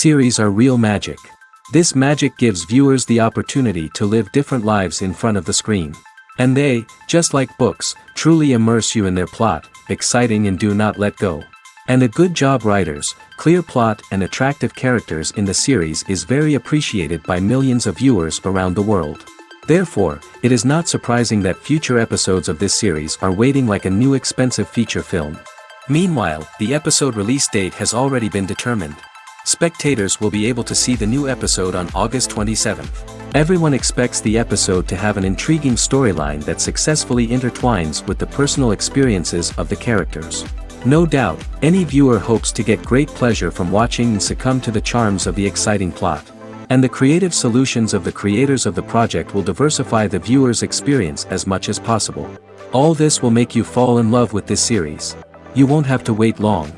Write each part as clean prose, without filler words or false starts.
Series are real magic. This magic gives viewers the opportunity to live different lives in front of the screen. And they, just like books, truly immerse you in their plot, exciting and do not let go. And a good job writers, clear plot and attractive characters in the series is very appreciated by millions of viewers around the world. Therefore, it is not surprising that future episodes of this series are waiting like a new expensive feature film. Meanwhile, the episode release date has already been determined. Spectators will be able to see the new episode on August 27th. Everyone expects the episode to have an intriguing storyline that successfully intertwines with the personal experiences of the characters. No doubt, any viewer hopes to get great pleasure from watching and succumb to the charms of the exciting plot. And the creative solutions of the creators of the project will diversify the viewer's experience as much as possible. All this will make you fall in love with this series. You won't have to wait long.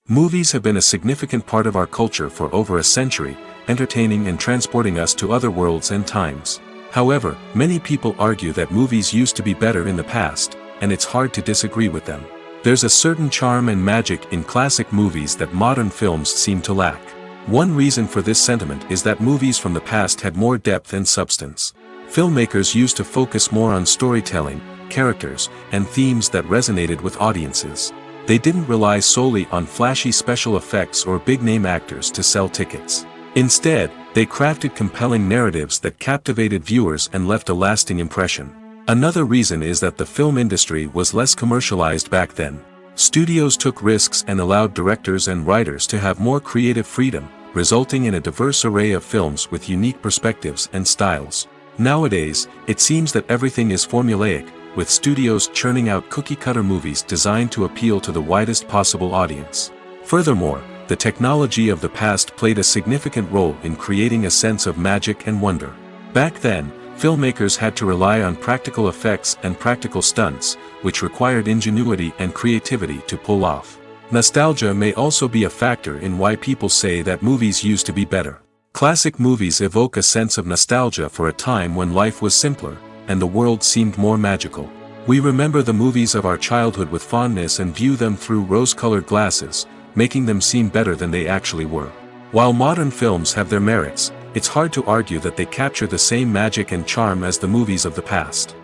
Movies have been a significant part of our culture for over a century, entertaining and transporting us to other worlds and times. However, many people argue that movies used to be better in the past, and it's hard to disagree with them. There's a certain charm and magic in classic movies that modern films seem to lack. One reason for this sentiment is that movies from the past had more depth and substance. Filmmakers used to focus more on storytelling, characters, and themes that resonated with audiences. They didn't rely solely on flashy special effects or big-name actors to sell tickets. Instead, they crafted compelling narratives that captivated viewers and left a lasting impression. Another reason is that the film industry was less commercialized back then. Studios took risks and allowed directors and writers to have more creative freedom, resulting in a diverse array of films with unique perspectives and styles. Nowadays, it seems that everything is formulaic, with studios churning out cookie-cutter movies designed to appeal to the widest possible audience. Furthermore, the technology of the past played a significant role in creating a sense of magic and wonder. Back then, filmmakers had to rely on practical effects and practical stunts, which required ingenuity and creativity to pull off. Nostalgia may also be a factor in why people say that movies used to be better. Classic movies evoke a sense of nostalgia for a time when life was simpler, and the world seemed more magical. We remember the movies of our childhood with fondness and view them through rose-colored glasses, making them seem better than they actually were. While modern films have their merits, it's hard to argue that they capture the same magic and charm as the movies of the past.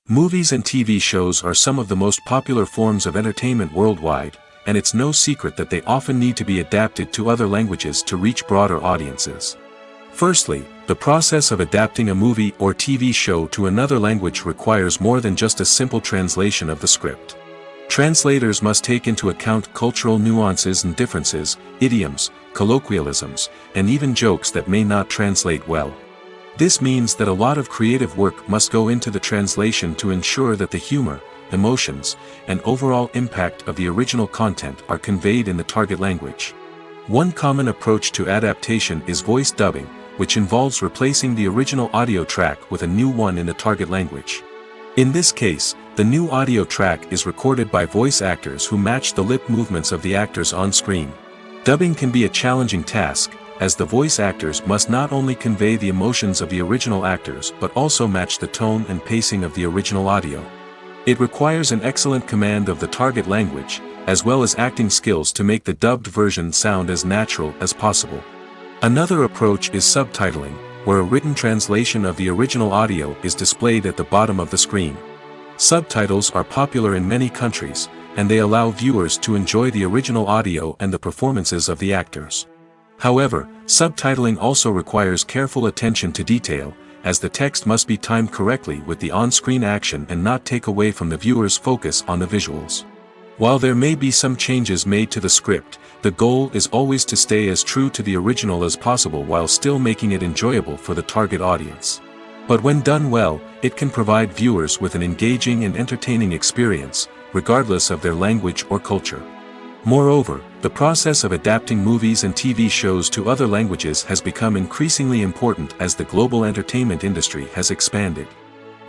Movies and TV shows are some of the most popular forms of entertainment worldwide, and it's no secret that they often need to be adapted to other languages to reach broader audiences. Firstly, the process of adapting a movie or TV show to another language requires more than just a simple translation of the script. Translators must take into account cultural nuances and differences, idioms, colloquialisms, and even jokes that may not translate well. This means that a lot of creative work must go into the translation to ensure that the humor, emotions, and overall impact of the original content are conveyed in the target language. One common approach to adaptation is voice dubbing, which involves replacing the original audio track with a new one in the target language. In this case, the new audio track is recorded by voice actors who match the lip movements of the actors on screen. Dubbing can be a challenging task, as the voice actors must not only convey the emotions of the original actors but also match the tone and pacing of the original audio. It requires an excellent command of the target language, as well as acting skills to make the dubbed version sound as natural as possible. Another approach is subtitling, where a written translation of the original audio is displayed at the bottom of the screen. Subtitles are popular in many countries, and they allow viewers to enjoy the original audio and the performances of the actors. However, subtitling also requires careful attention to detail, as the text must be timed correctly with the on-screen action and not take away from the viewer's focus on the visuals. While there may be some changes made to the script, the goal is always to stay as true to the original as possible while still making it enjoyable for the target audience. But when done well, it can provide viewers with an engaging and entertaining experience, regardless of their language or culture. Moreover, the process of adapting movies and TV shows to other languages has become increasingly important as the global entertainment industry has expanded.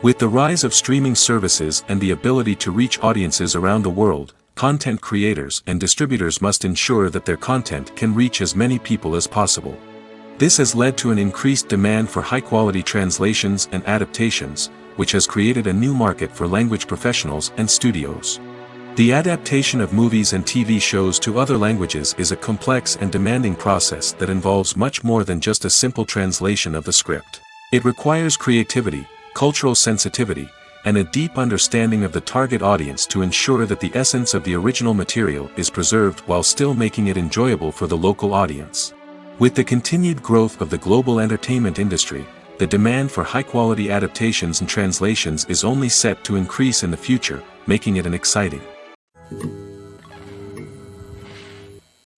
With the rise of streaming services and the ability to reach audiences around the world, content creators and distributors must ensure that their content can reach as many people as possible. This has led to an increased demand for high-quality translations and adaptations, which has created a new market for language professionals and studios. The adaptation of movies and TV shows to other languages is a complex and demanding process that involves much more than just a simple translation of the script. It requires creativity, cultural sensitivity, and a deep understanding of the target audience to ensure that the essence of the original material is preserved while still making it enjoyable for the local audience. With the continued growth of the global entertainment industry, the demand for high-quality adaptations and translations is only set to increase in the future, making it exciting.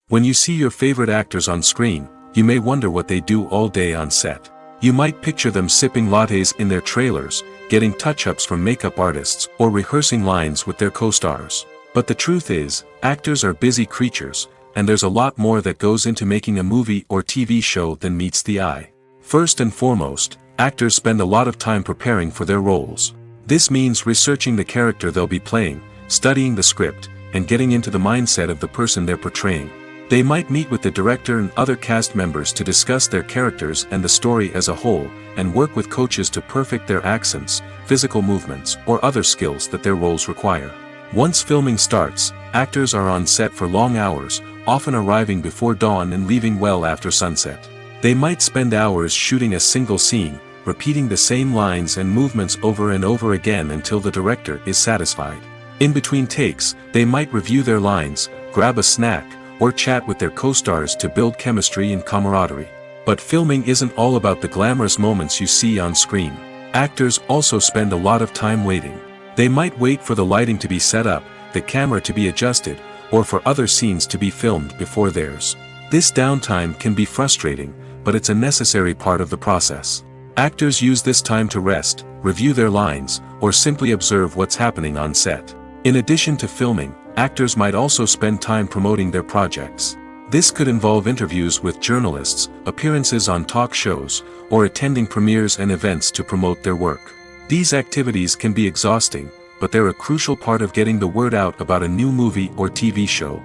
When you see your favorite actors on screen, you may wonder what they do all day on set. You might picture them sipping lattes in their trailers, getting touch-ups from makeup artists, or rehearsing lines with their co-stars. But the truth is, actors are busy creatures, and there's a lot more that goes into making a movie or TV show than meets the eye. First and foremost, actors spend a lot of time preparing for their roles. This means researching the character they'll be playing, studying the script, and getting into the mindset of the person they're portraying. They might meet with the director and other cast members to discuss their characters and the story as a whole, and work with coaches to perfect their accents, physical movements, or other skills that their roles require. Once filming starts, actors are on set for long hours, often arriving before dawn and leaving well after sunset. They might spend hours shooting a single scene, repeating the same lines and movements over and over again until the director is satisfied. In between takes, they might review their lines, grab a snack, or chat with their co-stars to build chemistry and camaraderie. But filming isn't all about the glamorous moments you see on screen. Actors also spend a lot of time waiting. They might wait for the lighting to be set up, the camera to be adjusted, or for other scenes to be filmed before theirs. This downtime can be frustrating, but it's a necessary part of the process. Actors use this time to rest, review their lines, or simply observe what's happening on set. In addition to filming, actors might also spend time promoting their projects. This could involve interviews with journalists, appearances on talk shows, or attending premieres and events to promote their work. These activities can be exhausting, but they're a crucial part of getting the word out about a new movie or TV show.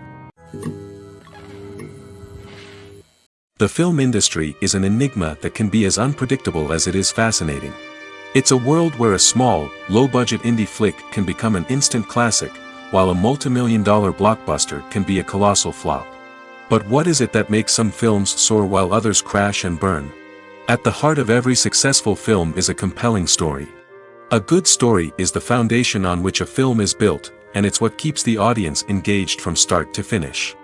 The film industry is an enigma that can be as unpredictable as it is fascinating. It's a world where a small, low-budget indie flick can become an instant classic, while a multi-million-dollar blockbuster can be a colossal flop. But what is it that makes some films soar while others crash and burn? At the heart of every successful film is a compelling story. A good story is the foundation on which a film is built, and it's what keeps the audience engaged from start to finish.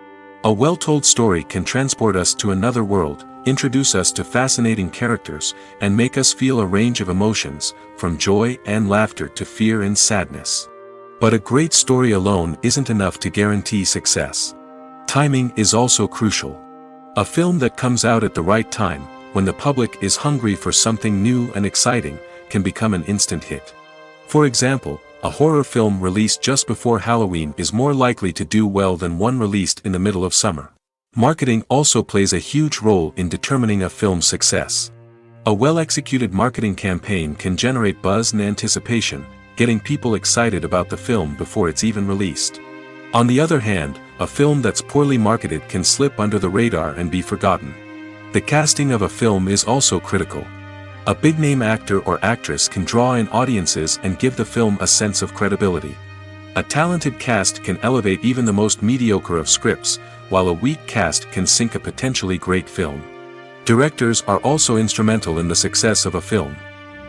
A well-told story can transport us to another world, introduce us to fascinating characters, and make us feel a range of emotions, from joy and laughter to fear and sadness. But a great story alone isn't enough to guarantee success. Timing is also crucial. A film that comes out at the right time, when the public is hungry for something new and exciting, can become an instant hit. For example, a horror film released just before Halloween is more likely to do well than one released in the middle of summer. Marketing also plays a huge role in determining a film's success. A well-executed marketing campaign can generate buzz and anticipation, getting people excited about the film before it's even released. On the other hand, a film that's poorly marketed can slip under the radar and be forgotten. The casting of a film is also critical. A big-name actor or actress can draw in audiences and give the film a sense of credibility. A talented cast can elevate even the most mediocre of scripts, while a weak cast can sink a potentially great film. Directors are also instrumental in the success of a film.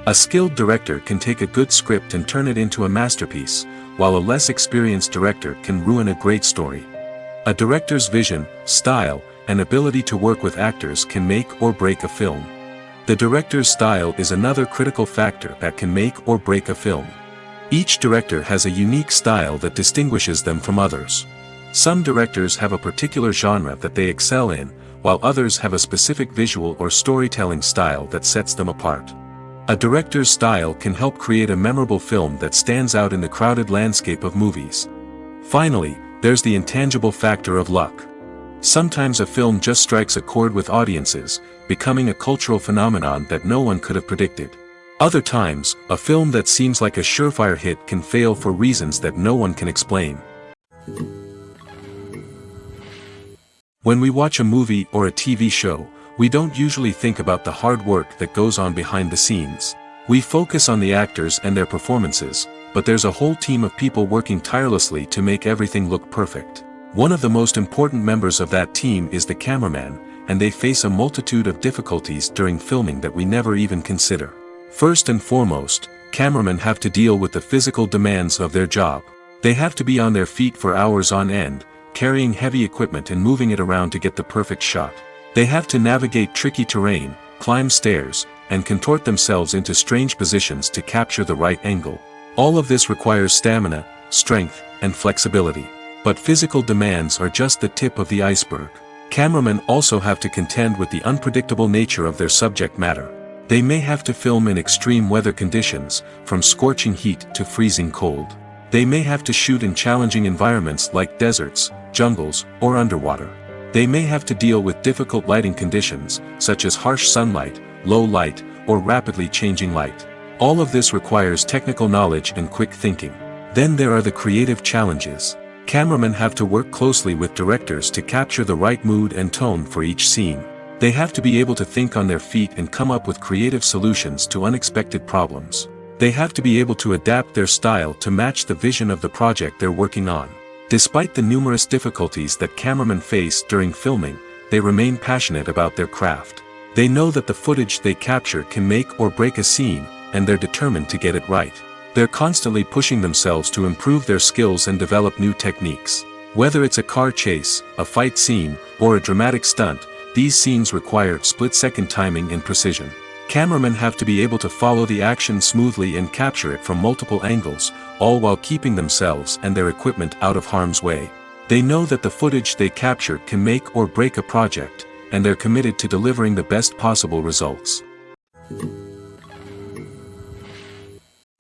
A skilled director can take a good script and turn it into a masterpiece, while a less experienced director can ruin a great story. A director's vision, style, and ability to work with actors can make or break a film. The director's style is another critical factor that can make or break a film. Each director has a unique style that distinguishes them from others. Some directors have a particular genre that they excel in, while others have a specific visual or storytelling style that sets them apart. A director's style can help create a memorable film that stands out in the crowded landscape of movies. Finally, there's the intangible factor of luck. Sometimes a film just strikes a chord with audiences, becoming a cultural phenomenon that no one could have predicted. Other times, a film that seems like a surefire hit can fail for reasons that no one can explain. When we watch a movie or a TV show, we don't usually think about the hard work that goes on behind the scenes. We focus on the actors and their performances, but there's a whole team of people working tirelessly to make everything look perfect. One of the most important members of that team is the cameraman, and they face a multitude of difficulties during filming that we never even consider. First and foremost, cameramen have to deal with the physical demands of their job. They have to be on their feet for hours on end, carrying heavy equipment and moving it around to get the perfect shot. They have to navigate tricky terrain, climb stairs, and contort themselves into strange positions to capture the right angle. All of this requires stamina, strength, and flexibility. But physical demands are just the tip of the iceberg. Cameramen also have to contend with the unpredictable nature of their subject matter. They may have to film in extreme weather conditions, from scorching heat to freezing cold. They may have to shoot in challenging environments like deserts, jungles, or underwater. They may have to deal with difficult lighting conditions, such as harsh sunlight, low light, or rapidly changing light. All of this requires technical knowledge and quick thinking. Then there are the creative challenges. Cameramen have to work closely with directors to capture the right mood and tone for each scene. They have to be able to think on their feet and come up with creative solutions to unexpected problems. They have to be able to adapt their style to match the vision of the project they're working on. Despite the numerous difficulties that cameramen face during filming, they remain passionate about their craft. They know that the footage they capture can make or break a scene, and they're determined to get it right. They're constantly pushing themselves to improve their skills and develop new techniques. Whether it's a car chase, a fight scene, or a dramatic stunt, these scenes require split-second timing and precision. Cameramen have to be able to follow the action smoothly and capture it from multiple angles, all while keeping themselves and their equipment out of harm's way. They know that the footage they capture can make or break a project, and they're committed to delivering the best possible results.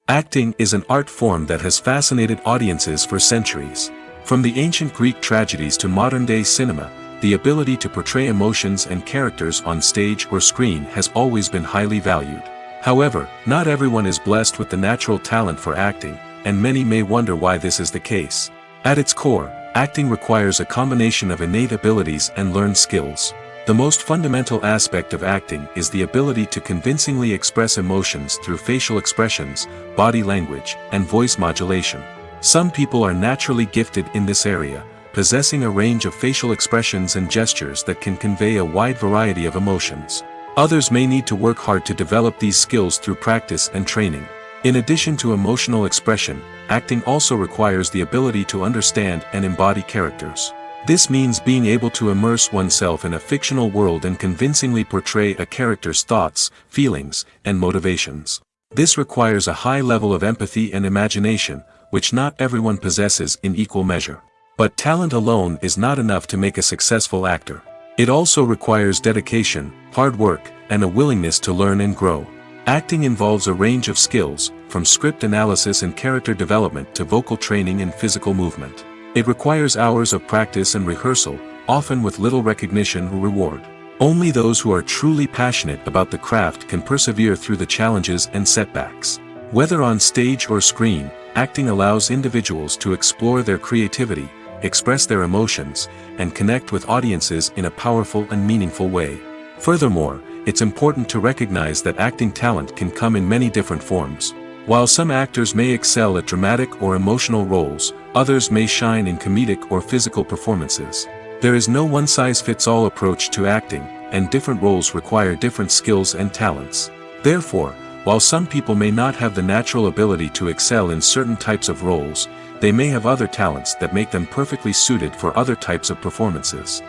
Acting is an art form that has fascinated audiences for centuries. From the ancient Greek tragedies to modern-day cinema, the ability to portray emotions and characters on stage or screen has always been highly valued. However, not everyone is blessed with the natural talent for acting, and many may wonder why this is the case. At its core, acting requires a combination of innate abilities and learned skills. The most fundamental aspect of acting is the ability to convincingly express emotions through facial expressions, body language, and voice modulation. Some people are naturally gifted in this area, possessing a range of facial expressions and gestures that can convey a wide variety of emotions. Others may need to work hard to develop these skills through practice and training. In addition to emotional expression, acting also requires the ability to understand and embody characters. This means being able to immerse oneself in a fictional world and convincingly portray a character's thoughts, feelings, and motivations. This requires a high level of empathy and imagination, which not everyone possesses in equal measure. But talent alone is not enough to make a successful actor. It also requires dedication, hard work, and a willingness to learn and grow. Acting involves a range of skills, from script analysis and character development to vocal training and physical movement. It requires hours of practice and rehearsal, often with little recognition or reward. Only those who are truly passionate about the craft can persevere through the challenges and setbacks. Whether on stage or screen, acting allows individuals to explore their creativity, express their emotions, and connect with audiences in a powerful and meaningful way. Furthermore, it's important to recognize that acting talent can come in many different forms. While some actors may excel at dramatic or emotional roles, others may shine in comedic or physical performances. There is no one-size-fits-all approach to acting, and different roles require different skills and talents. Therefore, While some people may not have the natural ability to excel in certain types of roles, they may have other talents that make them perfectly suited for other types of performances.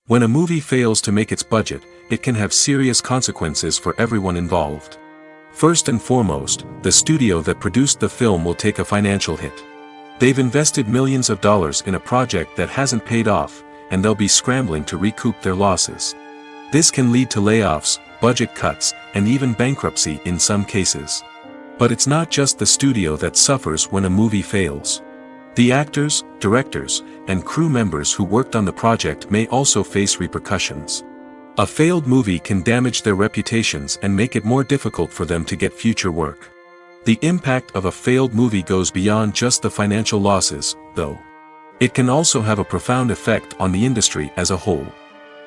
When a movie fails to make its budget, it can have serious consequences for everyone involved. First and foremost, the studio that produced the film will take a financial hit. They've invested millions of dollars in a project that hasn't paid off, and they'll be scrambling to recoup their losses. This can lead to layoffs, budget cuts, and even bankruptcy in some cases. But it's not just the studio that suffers when a movie fails. The actors, directors, and crew members who worked on the project may also face repercussions. A failed movie can damage their reputations and make it more difficult for them to get future work. The impact of a failed movie goes beyond just the financial losses, though. It can also have a profound effect on the industry as a whole.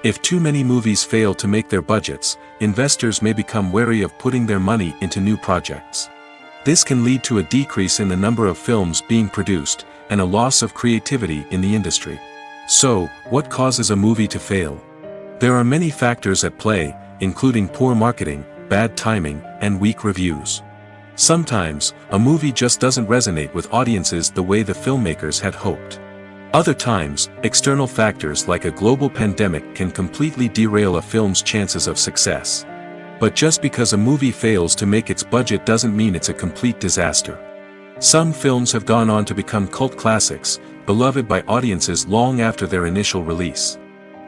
If too many movies fail to make their budgets, investors may become wary of putting their money into new projects. This can lead to a decrease in the number of films being produced, and a loss of creativity in the industry. So, what causes a movie to fail? There are many factors at play, including poor marketing, bad timing, and weak reviews. Sometimes, a movie just doesn't resonate with audiences the way the filmmakers had hoped. Other times, external factors like a global pandemic can completely derail a film's chances of success. But just because a movie fails to make its budget doesn't mean it's a complete disaster. Some films have gone on to become cult classics, beloved by audiences long after their initial release.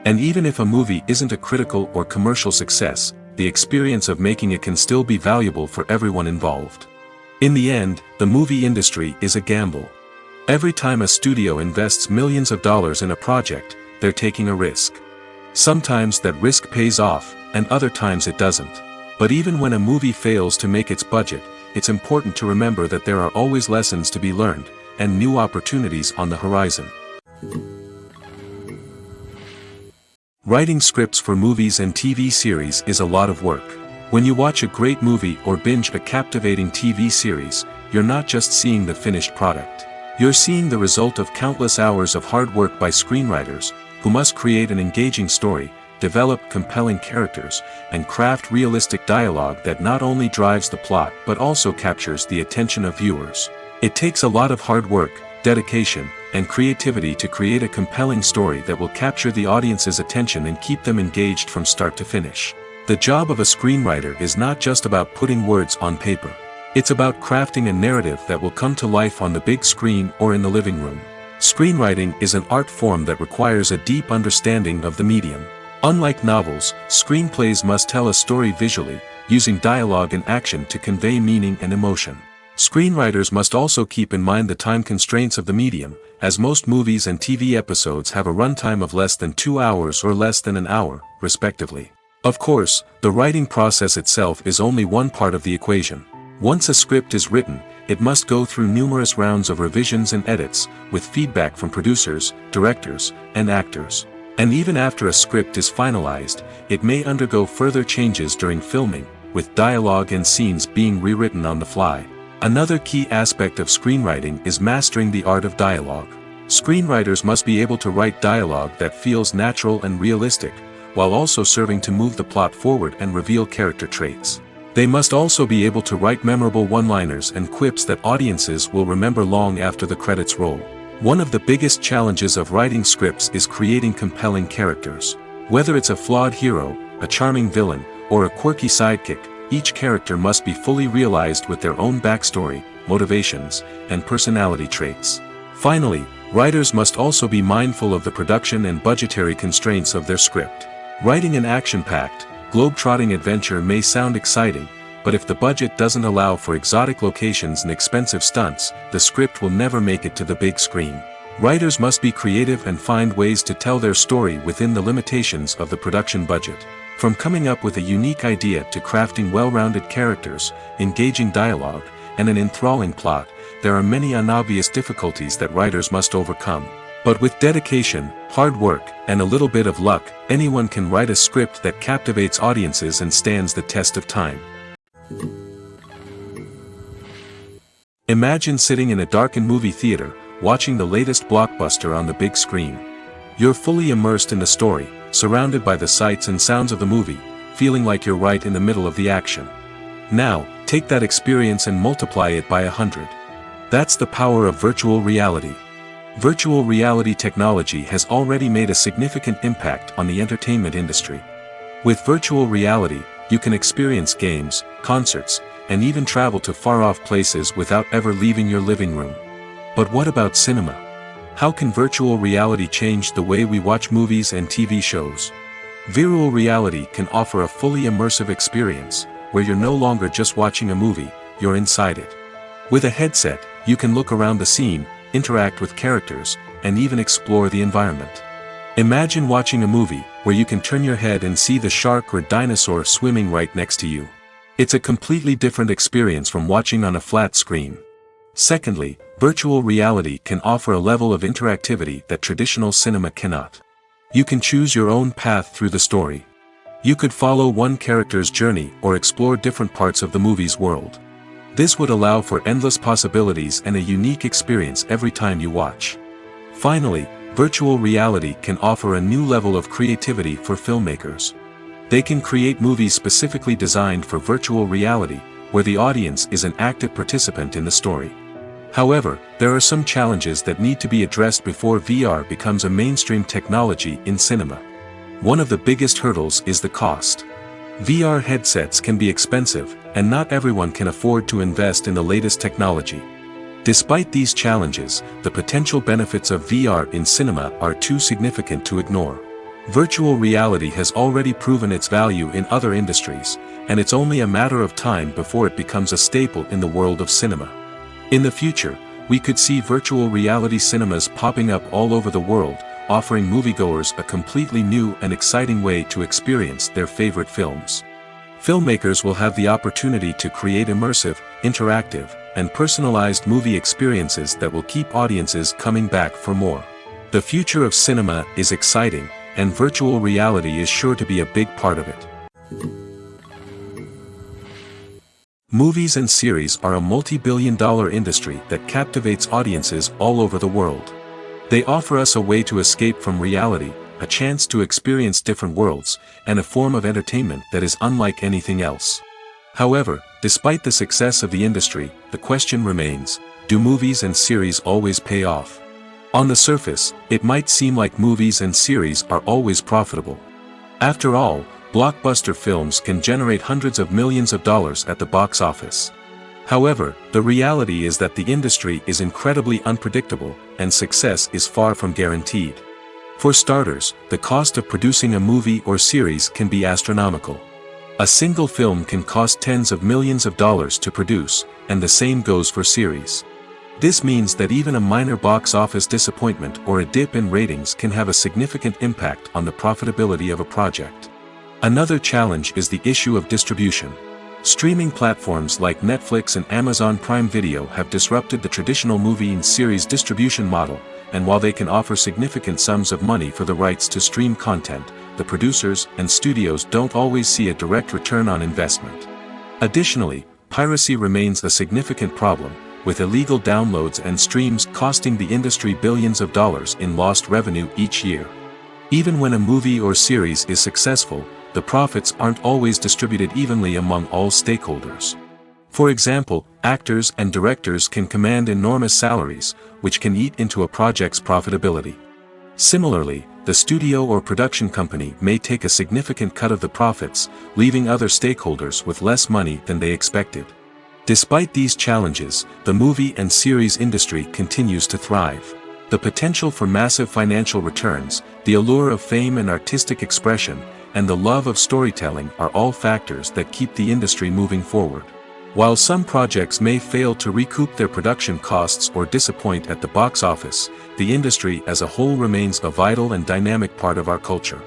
And even if a movie isn't a critical or commercial success, the experience of making it can still be valuable for everyone involved. In the end, the movie industry is a gamble. Every time a studio invests millions of dollars in a project, they're taking a risk. Sometimes that risk pays off, and other times it doesn't. But even when a movie fails to make its budget, it's important to remember that there are always lessons to be learned, and new opportunities on the horizon. Writing scripts for movies and TV series is a lot of work. When you watch a great movie or binge a captivating TV series, you're not just seeing the finished product. You're seeing the result of countless hours of hard work by screenwriters, who must create an engaging story, develop compelling characters, and craft realistic dialogue that not only drives the plot but also captures the attention of viewers. It takes a lot of hard work, dedication, and creativity to create a compelling story that will capture the audience's attention and keep them engaged from start to finish. The job of a screenwriter is not just about putting words on paper. It's about crafting a narrative that will come to life on the big screen or in the living room. Screenwriting is an art form that requires a deep understanding of the medium. Unlike novels, screenplays must tell a story visually, using dialogue and action to convey meaning and emotion. Screenwriters must also keep in mind the time constraints of the medium, as most movies and TV episodes have a runtime of less than 2 hours or less than an hour, respectively. Of course, the writing process itself is only one part of the equation. Once a script is written, it must go through numerous rounds of revisions and edits, with feedback from producers, directors, and actors. And even after a script is finalized, it may undergo further changes during filming, with dialogue and scenes being rewritten on the fly. Another key aspect of screenwriting is mastering the art of dialogue. Screenwriters must be able to write dialogue that feels natural and realistic, while also serving to move the plot forward and reveal character traits. They must also be able to write memorable one-liners and quips that audiences will remember long after the credits roll. One of the biggest challenges of writing scripts is creating compelling characters. Whether it's a flawed hero, a charming villain, or a quirky sidekick, each character must be fully realized with their own backstory, motivations, and personality traits. Finally, writers must also be mindful of the production and budgetary constraints of their script. Writing an action-packed, globe-trotting adventure may sound exciting, but if the budget doesn't allow for exotic locations and expensive stunts, the script will never make it to the big screen. Writers must be creative and find ways to tell their story within the limitations of the production budget. From coming up with a unique idea to crafting well-rounded characters, engaging dialogue, and an enthralling plot, there are many unobvious difficulties that writers must overcome. But with dedication, hard work, and a little bit of luck, anyone can write a script that captivates audiences and stands the test of time. Imagine sitting in a darkened movie theater, watching the latest blockbuster on the big screen. You're fully immersed in the story, surrounded by the sights and sounds of the movie, feeling like you're right in the middle of the action. Now, take that experience and multiply it by 100. That's the power of virtual reality. Virtual reality technology has already made a significant impact on the entertainment industry. With virtual reality, you can experience games, concerts, and even travel to far-off places without ever leaving your living room. But what about cinema? How can virtual reality change the way we watch movies and TV shows? Virtual reality can offer a fully immersive experience, where you're no longer just watching a movie, you're inside it. With a headset, you can look around the scene, interact with characters, and even explore the environment. Imagine watching a movie, where you can turn your head and see the shark or dinosaur swimming right next to you. It's a completely different experience from watching on a flat screen. Secondly, virtual reality can offer a level of interactivity that traditional cinema cannot. You can choose your own path through the story. You could follow one character's journey or explore different parts of the movie's world. This would allow for endless possibilities and a unique experience every time you watch. Finally, virtual reality can offer a new level of creativity for filmmakers. They can create movies specifically designed for virtual reality, where the audience is an active participant in the story. However, there are some challenges that need to be addressed before VR becomes a mainstream technology in cinema. One of the biggest hurdles is the cost. VR headsets can be expensive, and not everyone can afford to invest in the latest technology. Despite these challenges, the potential benefits of VR in cinema are too significant to ignore. Virtual reality has already proven its value in other industries, and it's only a matter of time before it becomes a staple in the world of cinema. In the future, we could see virtual reality cinemas popping up all over the world, offering moviegoers a completely new and exciting way to experience their favorite films. Filmmakers will have the opportunity to create immersive, interactive, and personalized movie experiences that will keep audiences coming back for more. The future of cinema is exciting, and virtual reality is sure to be a big part of it. Movies and series are a multi-billion-dollar industry that captivates audiences all over the world. They offer us a way to escape from reality, a chance to experience different worlds, and a form of entertainment that is unlike anything else. However, despite the success of the industry, the question remains, do movies and series always pay off? On the surface, it might seem like movies and series are always profitable. After all, blockbuster films can generate hundreds of millions of dollars at the box office. However, the reality is that the industry is incredibly unpredictable, and success is far from guaranteed. For starters, the cost of producing a movie or series can be astronomical. A single film can cost tens of millions of dollars to produce, and the same goes for series. This means that even a minor box office disappointment or a dip in ratings can have a significant impact on the profitability of a project. Another challenge is the issue of distribution. Streaming platforms like Netflix and Amazon Prime Video have disrupted the traditional movie and series distribution model, and while they can offer significant sums of money for the rights to stream content, the producers and studios don't always see a direct return on investment. Additionally, piracy remains a significant problem, with illegal downloads and streams costing the industry billions of dollars in lost revenue each year. Even when a movie or series is successful, the profits aren't always distributed evenly among all stakeholders. For example, actors and directors can command enormous salaries, which can eat into a project's profitability. Similarly, the studio or production company may take a significant cut of the profits, leaving other stakeholders with less money than they expected. Despite these challenges, the movie and series industry continues to thrive. The potential for massive financial returns, the allure of fame and artistic expression, and the love of storytelling are all factors that keep the industry moving forward. While some projects may fail to recoup their production costs or disappoint at the box office, the industry as a whole remains a vital and dynamic part of our culture.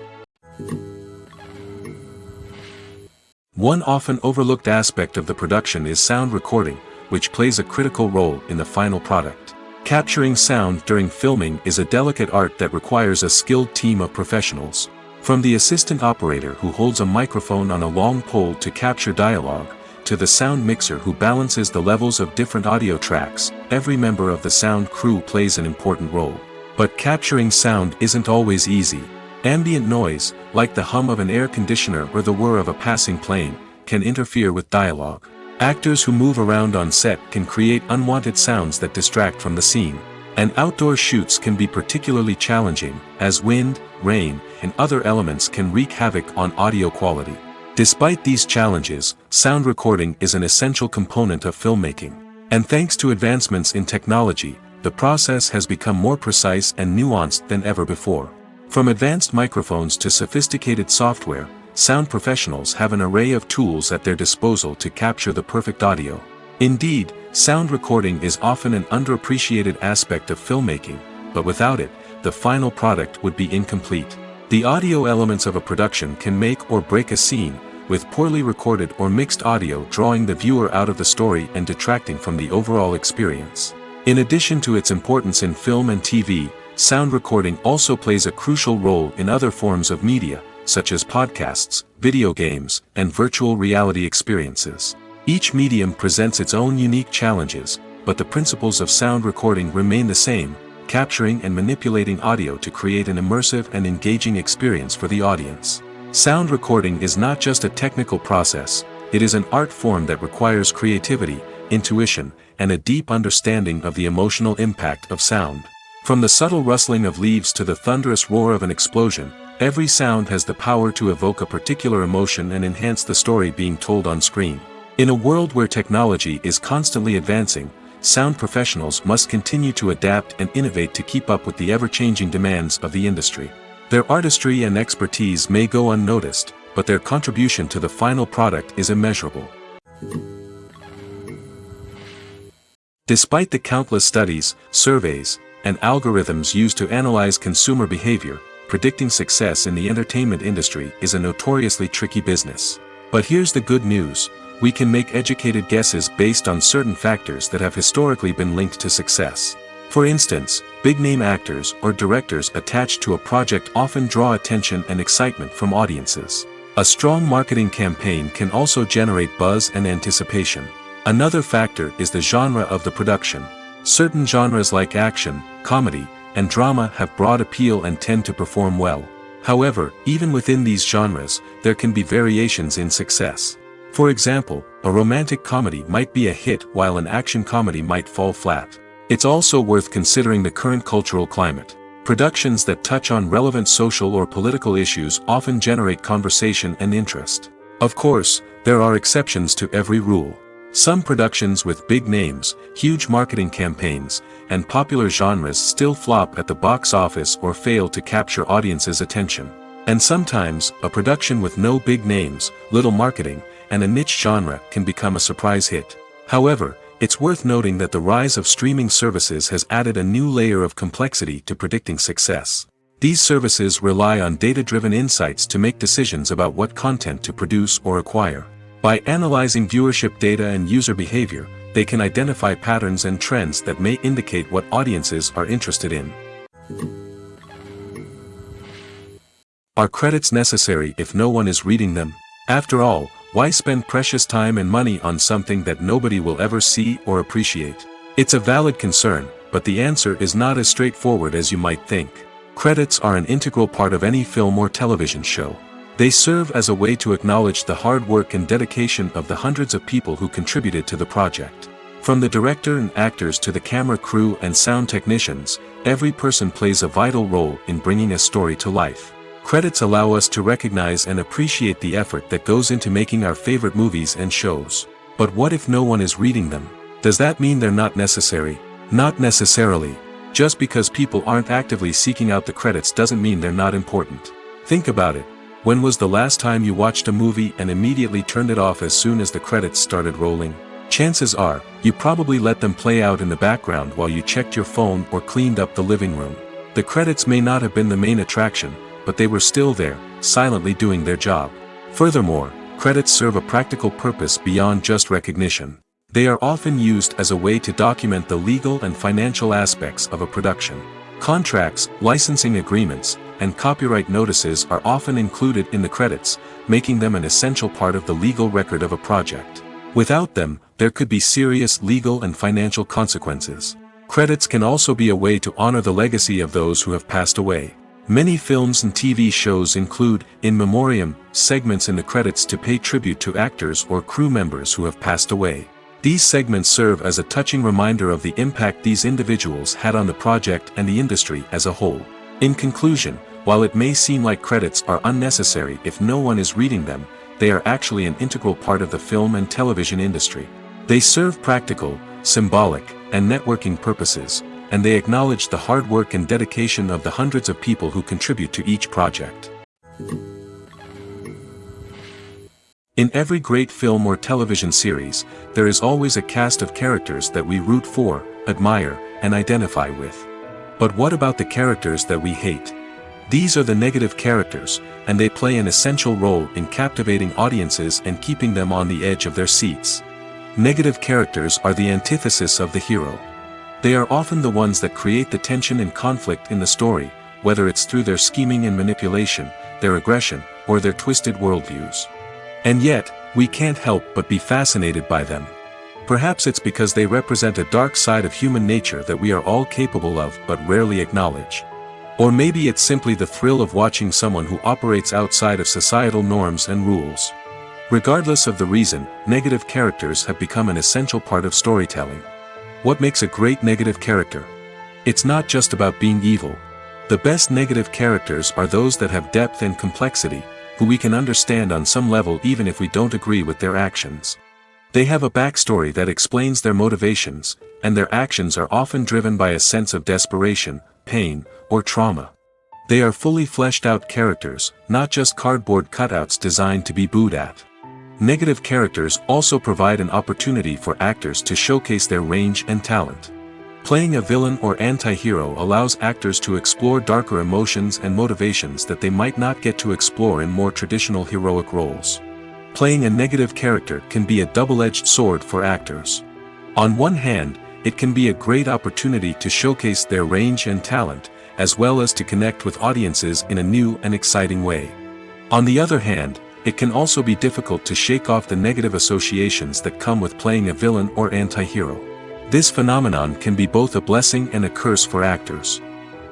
One often overlooked aspect of the production is sound recording, which plays a critical role in the final product. Capturing sound during filming is a delicate art that requires a skilled team of professionals. From the assistant operator who holds a microphone on a long pole to capture dialogue, to the sound mixer who balances the levels of different audio tracks, every member of the sound crew plays an important role. But capturing sound isn't always easy. Ambient noise, like the hum of an air conditioner or the whir of a passing plane, can interfere with dialogue. Actors who move around on set can create unwanted sounds that distract from the scene. And outdoor shoots can be particularly challenging, as wind, rain, and other elements can wreak havoc on audio quality. Despite these challenges, sound recording is an essential component of filmmaking. And thanks to advancements in technology, the process has become more precise and nuanced than ever before. From advanced microphones to sophisticated software, sound professionals have an array of tools at their disposal to capture the perfect audio. Indeed, sound recording is often an underappreciated aspect of filmmaking, but without it, the final product would be incomplete. The audio elements of a production can make or break a scene, with poorly recorded or mixed audio drawing the viewer out of the story and detracting from the overall experience. In addition to its importance in film and TV, sound recording also plays a crucial role in other forms of media, such as podcasts, video games, and virtual reality experiences. Each medium presents its own unique challenges, but the principles of sound recording remain the same, capturing and manipulating audio to create an immersive and engaging experience for the audience. Sound recording is not just a technical process, it is an art form that requires creativity, intuition, and a deep understanding of the emotional impact of sound. From the subtle rustling of leaves to the thunderous roar of an explosion, every sound has the power to evoke a particular emotion and enhance the story being told on screen. In a world where technology is constantly advancing, sound professionals must continue to adapt and innovate to keep up with the ever-changing demands of the industry. Their artistry and expertise may go unnoticed, but their contribution to the final product is immeasurable. Despite the countless studies, surveys, and algorithms used to analyze consumer behavior, predicting success in the entertainment industry is a notoriously tricky business. But here's the good news. We can make educated guesses based on certain factors that have historically been linked to success. For instance, big-name actors or directors attached to a project often draw attention and excitement from audiences. A strong marketing campaign can also generate buzz and anticipation. Another factor is the genre of the production. Certain genres like action, comedy, and drama have broad appeal and tend to perform well. However, even within these genres, there can be variations in success. For example, a romantic comedy might be a hit while an action comedy might fall flat. It's also worth considering the current cultural climate. Productions that touch on relevant social or political issues often generate conversation and interest. Of course, there are exceptions to every rule. Some productions with big names, huge marketing campaigns, and popular genres still flop at the box office or fail to capture audiences' attention. And sometimes, a production with no big names, little marketing, and a niche genre can become a surprise hit. However, it's worth noting that the rise of streaming services has added a new layer of complexity to predicting success. These services rely on data-driven insights to make decisions about what content to produce or acquire. By analyzing viewership data and user behavior, they can identify patterns and trends that may indicate what audiences are interested in. Are credits necessary if no one is reading them? After all, why spend precious time and money on something that nobody will ever see or appreciate? It's a valid concern, but the answer is not as straightforward as you might think. Credits are an integral part of any film or television show. They serve as a way to acknowledge the hard work and dedication of the hundreds of people who contributed to the project. From the director and actors to the camera crew and sound technicians, every person plays a vital role in bringing a story to life. Credits allow us to recognize and appreciate the effort that goes into making our favorite movies and shows. But what if no one is reading them? Does that mean they're not necessary? Not necessarily. Just because people aren't actively seeking out the credits doesn't mean they're not important. Think about it. When was the last time you watched a movie and immediately turned it off as soon as the credits started rolling? Chances are, you probably let them play out in the background while you checked your phone or cleaned up the living room. The credits may not have been the main attraction, but they were still there, silently doing their job. Furthermore, credits serve a practical purpose beyond just recognition. They are often used as a way to document the legal and financial aspects of a production. Contracts, licensing agreements, and copyright notices are often included in the credits, making them an essential part of the legal record of a project. Without them, there could be serious legal and financial consequences. Credits can also be a way to honor the legacy of those who have passed away. Many films and TV shows include, in memoriam, segments in the credits to pay tribute to actors or crew members who have passed away. These segments serve as a touching reminder of the impact these individuals had on the project and the industry as a whole. In conclusion, while it may seem like credits are unnecessary if no one is reading them, they are actually an integral part of the film and television industry. They serve practical, symbolic, and networking purposes, and they acknowledge the hard work and dedication of the hundreds of people who contribute to each project. In every great film or television series, there is always a cast of characters that we root for, admire, and identify with. But what about the characters that we hate? These are the negative characters, and they play an essential role in captivating audiences and keeping them on the edge of their seats. Negative characters are the antithesis of the hero. They are often the ones that create the tension and conflict in the story, whether it's through their scheming and manipulation, their aggression, or their twisted worldviews. And yet, we can't help but be fascinated by them. Perhaps it's because they represent a dark side of human nature that we are all capable of but rarely acknowledge. Or maybe it's simply the thrill of watching someone who operates outside of societal norms and rules. Regardless of the reason, negative characters have become an essential part of storytelling. What makes a great negative character? It's not just about being evil. The best negative characters are those that have depth and complexity, who we can understand on some level even if we don't agree with their actions. They have a backstory that explains their motivations, and their actions are often driven by a sense of desperation, pain, or trauma. They are fully fleshed out characters, not just cardboard cutouts designed to be booed at. Negative characters also provide an opportunity for actors to showcase their range and talent. Playing a villain or anti-hero allows actors to explore darker emotions and motivations that they might not get to explore in more traditional heroic roles. Playing a negative character can be a double-edged sword for actors. On one hand, it can be a great opportunity to showcase their range and talent, as well as to connect with audiences in a new and exciting way. On the other hand, it can also be difficult to shake off the negative associations that come with playing a villain or anti-hero. This phenomenon can be both a blessing and a curse for actors.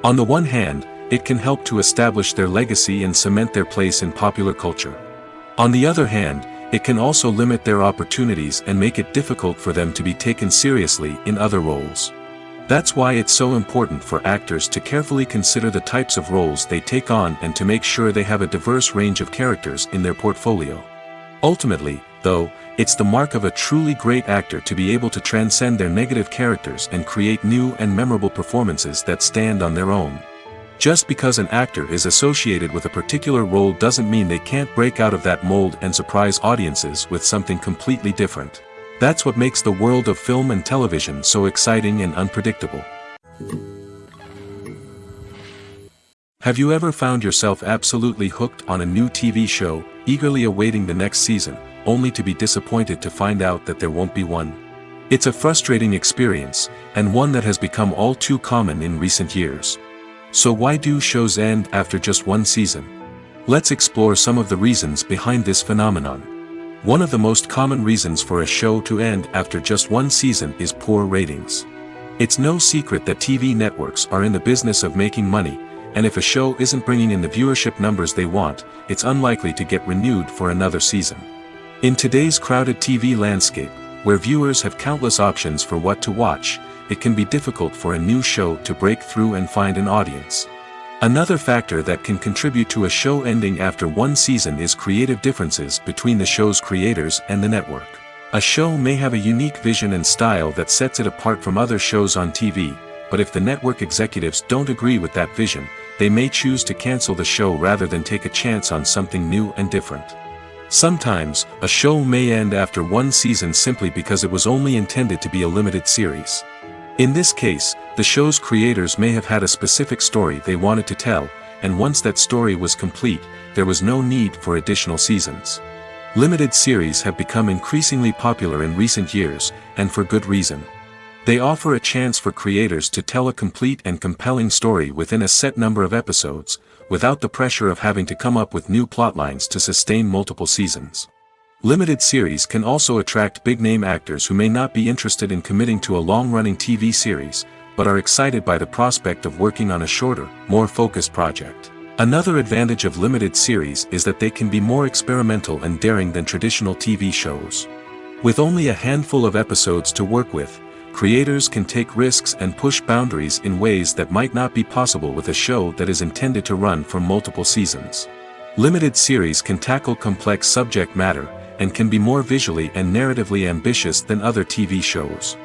On the one hand, it can help to establish their legacy and cement their place in popular culture. On the other hand, it can also limit their opportunities and make it difficult for them to be taken seriously in other roles. That's why it's so important for actors to carefully consider the types of roles they take on and to make sure they have a diverse range of characters in their portfolio. Ultimately, though, it's the mark of a truly great actor to be able to transcend their negative characters and create new and memorable performances that stand on their own. Just because an actor is associated with a particular role doesn't mean they can't break out of that mold and surprise audiences with something completely different. That's what makes the world of film and television so exciting and unpredictable. Have you ever found yourself absolutely hooked on a new TV show, eagerly awaiting the next season, only to be disappointed to find out that there won't be one? It's a frustrating experience, and one that has become all too common in recent years. So why do shows end after just one season? Let's explore some of the reasons behind this phenomenon. One of the most common reasons for a show to end after just one season is poor ratings. It's no secret that TV networks are in the business of making money, and if a show isn't bringing in the viewership numbers they want, it's unlikely to get renewed for another season. In today's crowded TV landscape, where viewers have countless options for what to watch, it can be difficult for a new show to break through and find an audience. Another factor that can contribute to a show ending after one season is creative differences between the show's creators and the network. A show may have a unique vision and style that sets it apart from other shows on TV, but if the network executives don't agree with that vision, they may choose to cancel the show rather than take a chance on something new and different. Sometimes, a show may end after one season simply because it was only intended to be a limited series. In this case, the show's creators may have had a specific story they wanted to tell, and once that story was complete, there was no need for additional seasons. Limited series have become increasingly popular in recent years, and for good reason. They offer a chance for creators to tell a complete and compelling story within a set number of episodes, without the pressure of having to come up with new plotlines to sustain multiple seasons. Limited series can also attract big-name actors who may not be interested in committing to a long-running TV series, but are excited by the prospect of working on a shorter, more focused project. Another advantage of limited series is that they can be more experimental and daring than traditional TV shows. With only a handful of episodes to work with, creators can take risks and push boundaries in ways that might not be possible with a show that is intended to run for multiple seasons. Limited series can tackle complex subject matter, and can be more visually and narratively ambitious than other TV shows.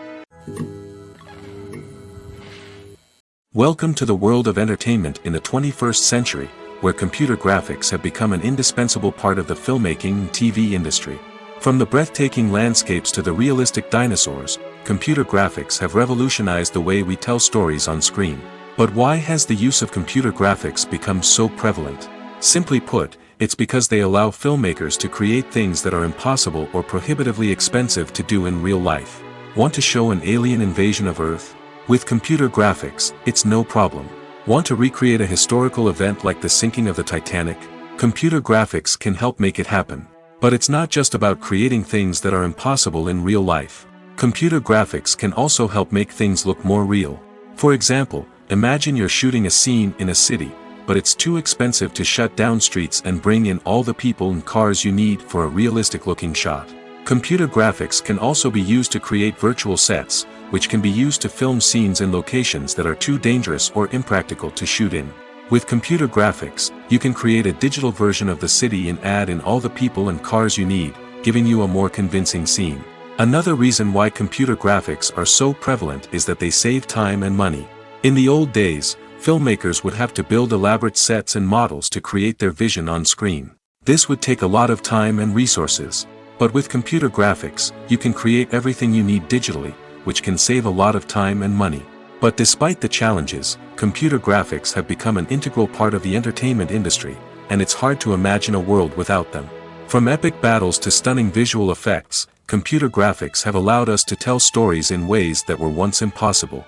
Welcome to the world of entertainment in the 21st century, where computer graphics have become an indispensable part of the filmmaking and TV industry. From the breathtaking landscapes to the realistic dinosaurs, computer graphics have revolutionized the way we tell stories on screen. But why has the use of computer graphics become so prevalent? Simply put, it's because they allow filmmakers to create things that are impossible or prohibitively expensive to do in real life. Want to show an alien invasion of Earth? With computer graphics, it's no problem. Want to recreate a historical event like the sinking of the Titanic? Computer graphics can help make it happen. But it's not just about creating things that are impossible in real life. Computer graphics can also help make things look more real. For example, imagine you're shooting a scene in a city, but it's too expensive to shut down streets and bring in all the people and cars you need for a realistic-looking shot. Computer graphics can also be used to create virtual sets, which can be used to film scenes in locations that are too dangerous or impractical to shoot in. With computer graphics, you can create a digital version of the city and add in all the people and cars you need, giving you a more convincing scene. Another reason why computer graphics are so prevalent is that they save time and money. In the old days, filmmakers would have to build elaborate sets and models to create their vision on screen. This would take a lot of time and resources. But with computer graphics, you can create everything you need digitally, which can save a lot of time and money. But despite the challenges, computer graphics have become an integral part of the entertainment industry, and it's hard to imagine a world without them. From epic battles to stunning visual effects, computer graphics have allowed us to tell stories in ways that were once impossible.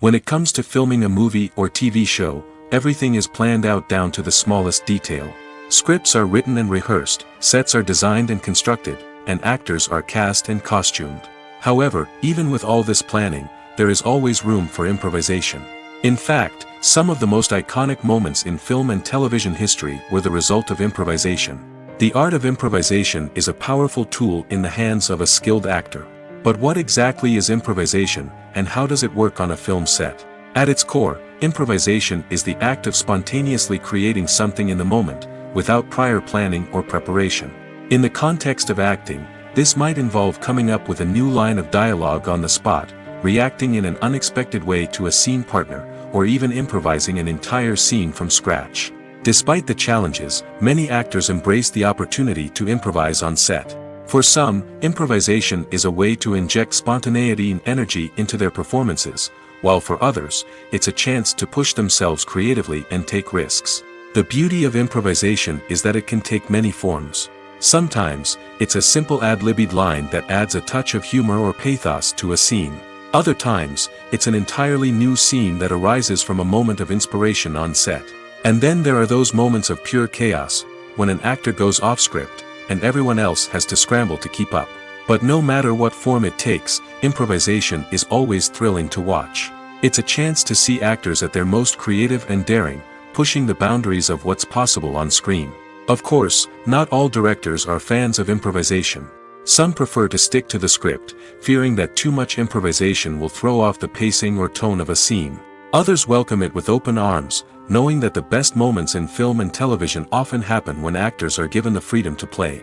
When it comes to filming a movie or TV show, everything is planned out down to the smallest detail. Scripts are written and rehearsed, sets are designed and constructed, and actors are cast and costumed. However, even with all this planning, there is always room for improvisation. In fact, some of the most iconic moments in film and television history were the result of improvisation. The art of improvisation is a powerful tool in the hands of a skilled actor. But what exactly is improvisation, and how does it work on a film set? At its core, improvisation is the act of spontaneously creating something in the moment, without prior planning or preparation. In the context of acting, this might involve coming up with a new line of dialogue on the spot, reacting in an unexpected way to a scene partner, or even improvising an entire scene from scratch. Despite the challenges, many actors embrace the opportunity to improvise on set. For some, improvisation is a way to inject spontaneity and energy into their performances, while for others, it's a chance to push themselves creatively and take risks. The beauty of improvisation is that it can take many forms. Sometimes, it's a simple ad-libbed line that adds a touch of humor or pathos to a scene. Other times, it's an entirely new scene that arises from a moment of inspiration on set. And then there are those moments of pure chaos, when an actor goes off script, and everyone else has to scramble to keep up. But no matter what form it takes, improvisation is always thrilling to watch. It's a chance to see actors at their most creative and daring, pushing the boundaries of what's possible on screen. Of course, not all directors are fans of improvisation. Some prefer to stick to the script, fearing that too much improvisation will throw off the pacing or tone of a scene. Others welcome it with open arms, knowing that the best moments in film and television often happen when actors are given the freedom to play.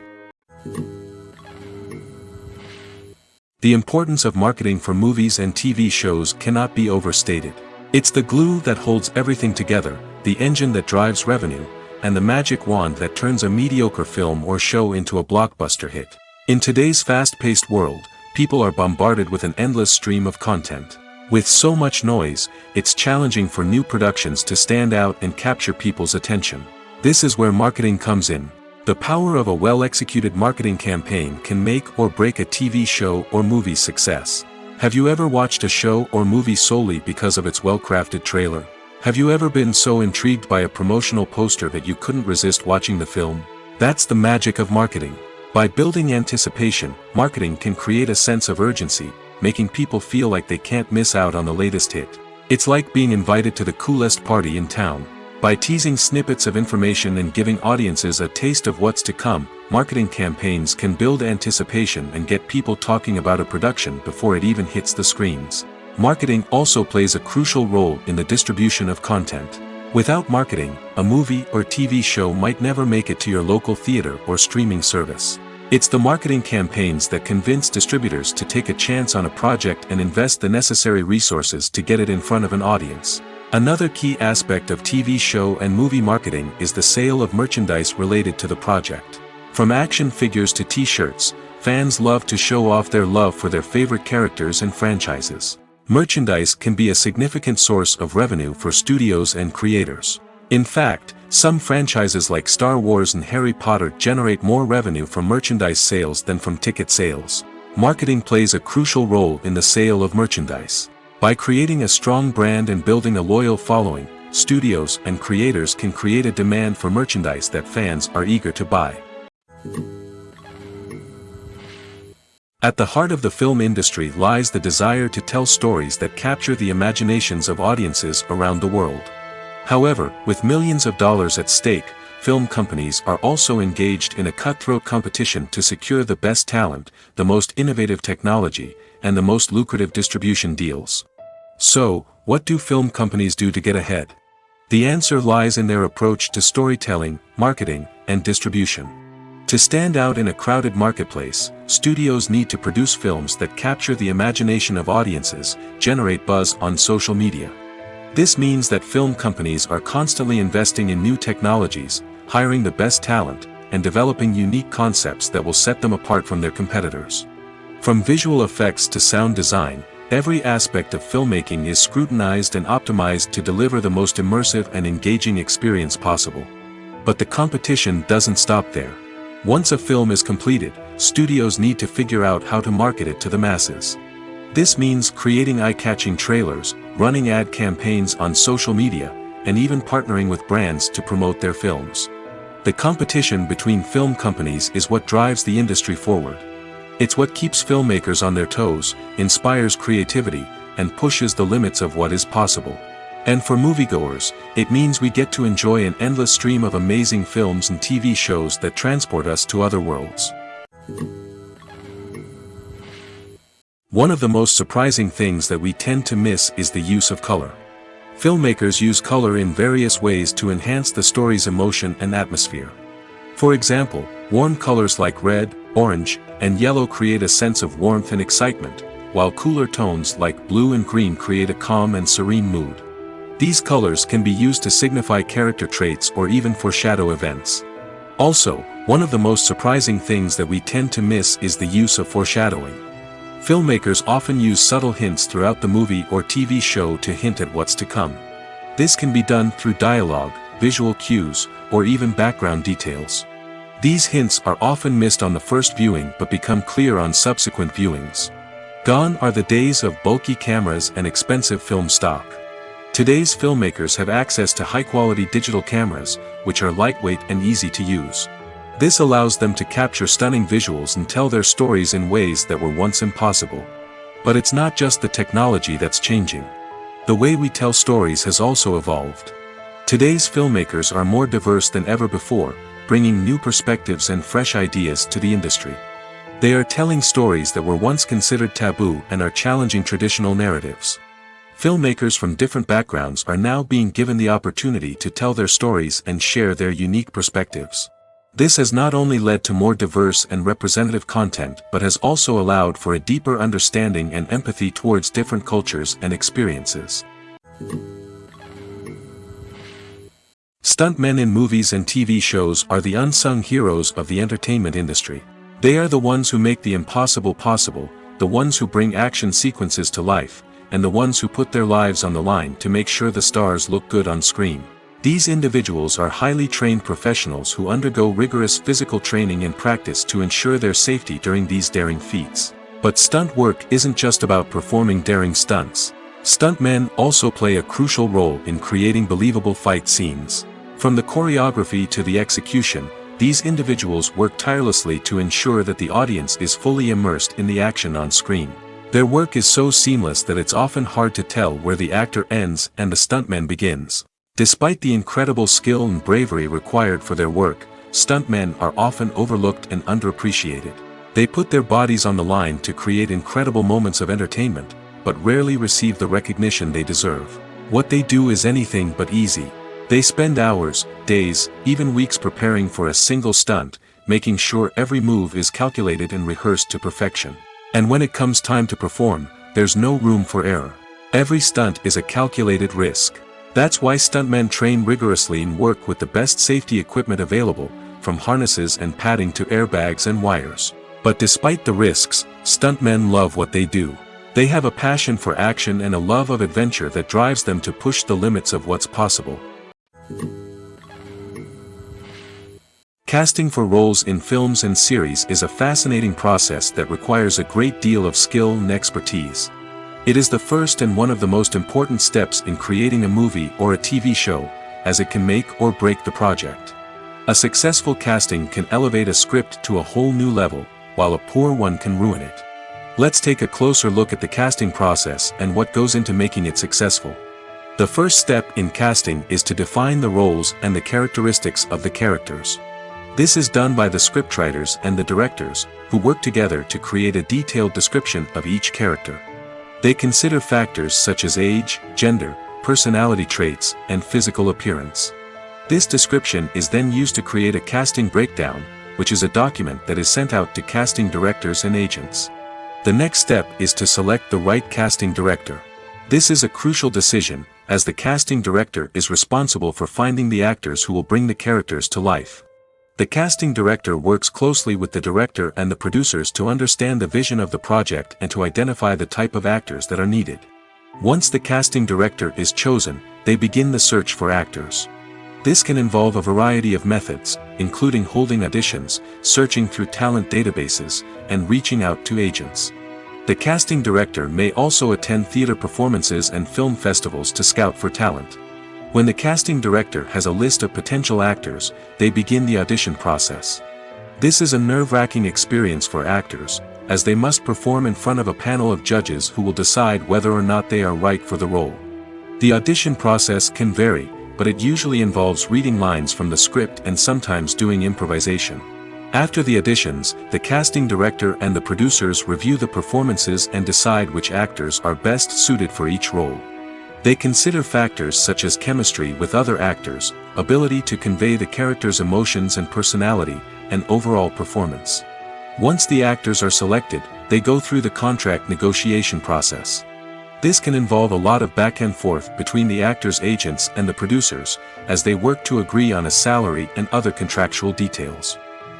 The importance of marketing for movies and TV shows cannot be overstated. It's the glue that holds everything together, the engine that drives revenue, and the magic wand that turns a mediocre film or show into a blockbuster hit. In today's fast-paced world, people are bombarded with an endless stream of content. With so much noise, it's challenging for new productions to stand out and capture people's attention. This is where marketing comes in. The power of a well-executed marketing campaign can make or break a TV show or movie's success. Have you ever watched a show or movie solely because of its well-crafted trailer? Have you ever been so intrigued by a promotional poster that you couldn't resist watching the film? That's the magic of marketing. By building anticipation, marketing can create a sense of urgency, making people feel like they can't miss out on the latest hit. It's like being invited to the coolest party in town. By teasing snippets of information and giving audiences a taste of what's to come, marketing campaigns can build anticipation and get people talking about a production before it even hits the screens. Marketing also plays a crucial role in the distribution of content. Without marketing, a movie or TV show might never make it to your local theater or streaming service. It's the marketing campaigns that convince distributors to take a chance on a project and invest the necessary resources to get it in front of an audience. Another key aspect of TV show and movie marketing is the sale of merchandise related to the project. From action figures to t-shirts, fans love to show off their love for their favorite characters and franchises. Merchandise can be a significant source of revenue for studios and creators. In fact, some franchises like Star Wars and Harry Potter generate more revenue from merchandise sales than from ticket sales. Marketing plays a crucial role in the sale of merchandise. By creating a strong brand and building a loyal following, studios and creators can create a demand for merchandise that fans are eager to buy. At the heart of the film industry lies the desire to tell stories that capture the imaginations of audiences around the world. However, with millions of dollars at stake, film companies are also engaged in a cutthroat competition to secure the best talent, the most innovative technology, and the most lucrative distribution deals. So, what do film companies do to get ahead? The answer lies in their approach to storytelling, marketing, and distribution. To stand out in a crowded marketplace, studios need to produce films that capture the imagination of audiences, generate buzz on social media. This means that film companies are constantly investing in new technologies, hiring the best talent, and developing unique concepts that will set them apart from their competitors. From visual effects to sound design, every aspect of filmmaking is scrutinized and optimized to deliver the most immersive and engaging experience possible. But the competition doesn't stop there. Once a film is completed, studios need to figure out how to market it to the masses. This means creating eye-catching trailers, running ad campaigns on social media, and even partnering with brands to promote their films. The competition between film companies is what drives the industry forward. It's what keeps filmmakers on their toes, inspires creativity, and pushes the limits of what is possible. And for moviegoers, it means we get to enjoy an endless stream of amazing films and TV shows that transport us to other worlds. One of the most surprising things that we tend to miss is the use of color. Filmmakers use color in various ways to enhance the story's emotion and atmosphere. For example, warm colors like red, orange, and yellow create a sense of warmth and excitement, while cooler tones like blue and green create a calm and serene mood. These colors can be used to signify character traits or even foreshadow events. Also, one of the most surprising things that we tend to miss is the use of foreshadowing. Filmmakers often use subtle hints throughout the movie or TV show to hint at what's to come. This can be done through dialogue, visual cues, or even background details. These hints are often missed on the first viewing but become clear on subsequent viewings. Gone are the days of bulky cameras and expensive film stock. Today's filmmakers have access to high-quality digital cameras, which are lightweight and easy to use. This allows them to capture stunning visuals and tell their stories in ways that were once impossible. But it's not just the technology that's changing. The way we tell stories has also evolved. Today's filmmakers are more diverse than ever before, bringing new perspectives and fresh ideas to the industry. They are telling stories that were once considered taboo and are challenging traditional narratives. Filmmakers from different backgrounds are now being given the opportunity to tell their stories and share their unique perspectives. This has not only led to more diverse and representative content but has also allowed for a deeper understanding and empathy towards different cultures and experiences. Stuntmen in movies and TV shows are the unsung heroes of the entertainment industry. They are the ones who make the impossible possible, the ones who bring action sequences to life, and the ones who put their lives on the line to make sure the stars look good on screen. These individuals are highly trained professionals who undergo rigorous physical training and practice to ensure their safety during these daring feats. But stunt work isn't just about performing daring stunts. Stuntmen also play a crucial role in creating believable fight scenes. From the choreography to the execution, these individuals work tirelessly to ensure that the audience is fully immersed in the action on screen. Their work is so seamless that it's often hard to tell where the actor ends and the stuntman begins. Despite the incredible skill and bravery required for their work, stuntmen are often overlooked and underappreciated. They put their bodies on the line to create incredible moments of entertainment, but rarely receive the recognition they deserve. What they do is anything but easy. They spend hours, days, even weeks preparing for a single stunt, making sure every move is calculated and rehearsed to perfection. And when it comes time to perform, there's no room for error. Every stunt is a calculated risk. That's why stuntmen train rigorously and work with the best safety equipment available, from harnesses and padding to airbags and wires. But despite the risks, stuntmen love what they do. They have a passion for action and a love of adventure that drives them to push the limits of what's possible. Casting for roles in films and series is a fascinating process that requires a great deal of skill and expertise. It is the first and one of the most important steps in creating a movie or a TV show, as it can make or break the project. A successful casting can elevate a script to a whole new level, while a poor one can ruin it. Let's take a closer look at the casting process and what goes into making it successful. The first step in casting is to define the roles and the characteristics of the characters. This is done by the scriptwriters and the directors, who work together to create a detailed description of each character. They consider factors such as age, gender, personality traits, and physical appearance. This description is then used to create a casting breakdown, which is a document that is sent out to casting directors and agents. The next step is to select the right casting director. This is a crucial decision, as the casting director is responsible for finding the actors who will bring the characters to life. The casting director works closely with the director and the producers to understand the vision of the project and to identify the type of actors that are needed. Once the casting director is chosen, they begin the search for actors. This can involve a variety of methods, including holding auditions, searching through talent databases, and reaching out to agents. The casting director may also attend theater performances and film festivals to scout for talent. When the casting director has a list of potential actors, they begin the audition process. This is a nerve-wracking experience for actors, as they must perform in front of a panel of judges who will decide whether or not they are right for the role. The audition process can vary, but it usually involves reading lines from the script and sometimes doing improvisation. After the auditions, the casting director and the producers review the performances and decide which actors are best suited for each role. They consider factors such as chemistry with other actors, ability to convey the character's emotions and personality, and overall performance. Once the actors are selected, they go through the contract negotiation process. This can involve a lot of back and forth between the actors' agents and the producers, as they work to agree on a salary and other contractual details.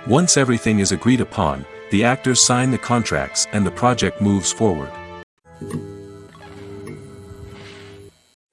Once everything is agreed upon, the actors sign the contracts and the project moves forward.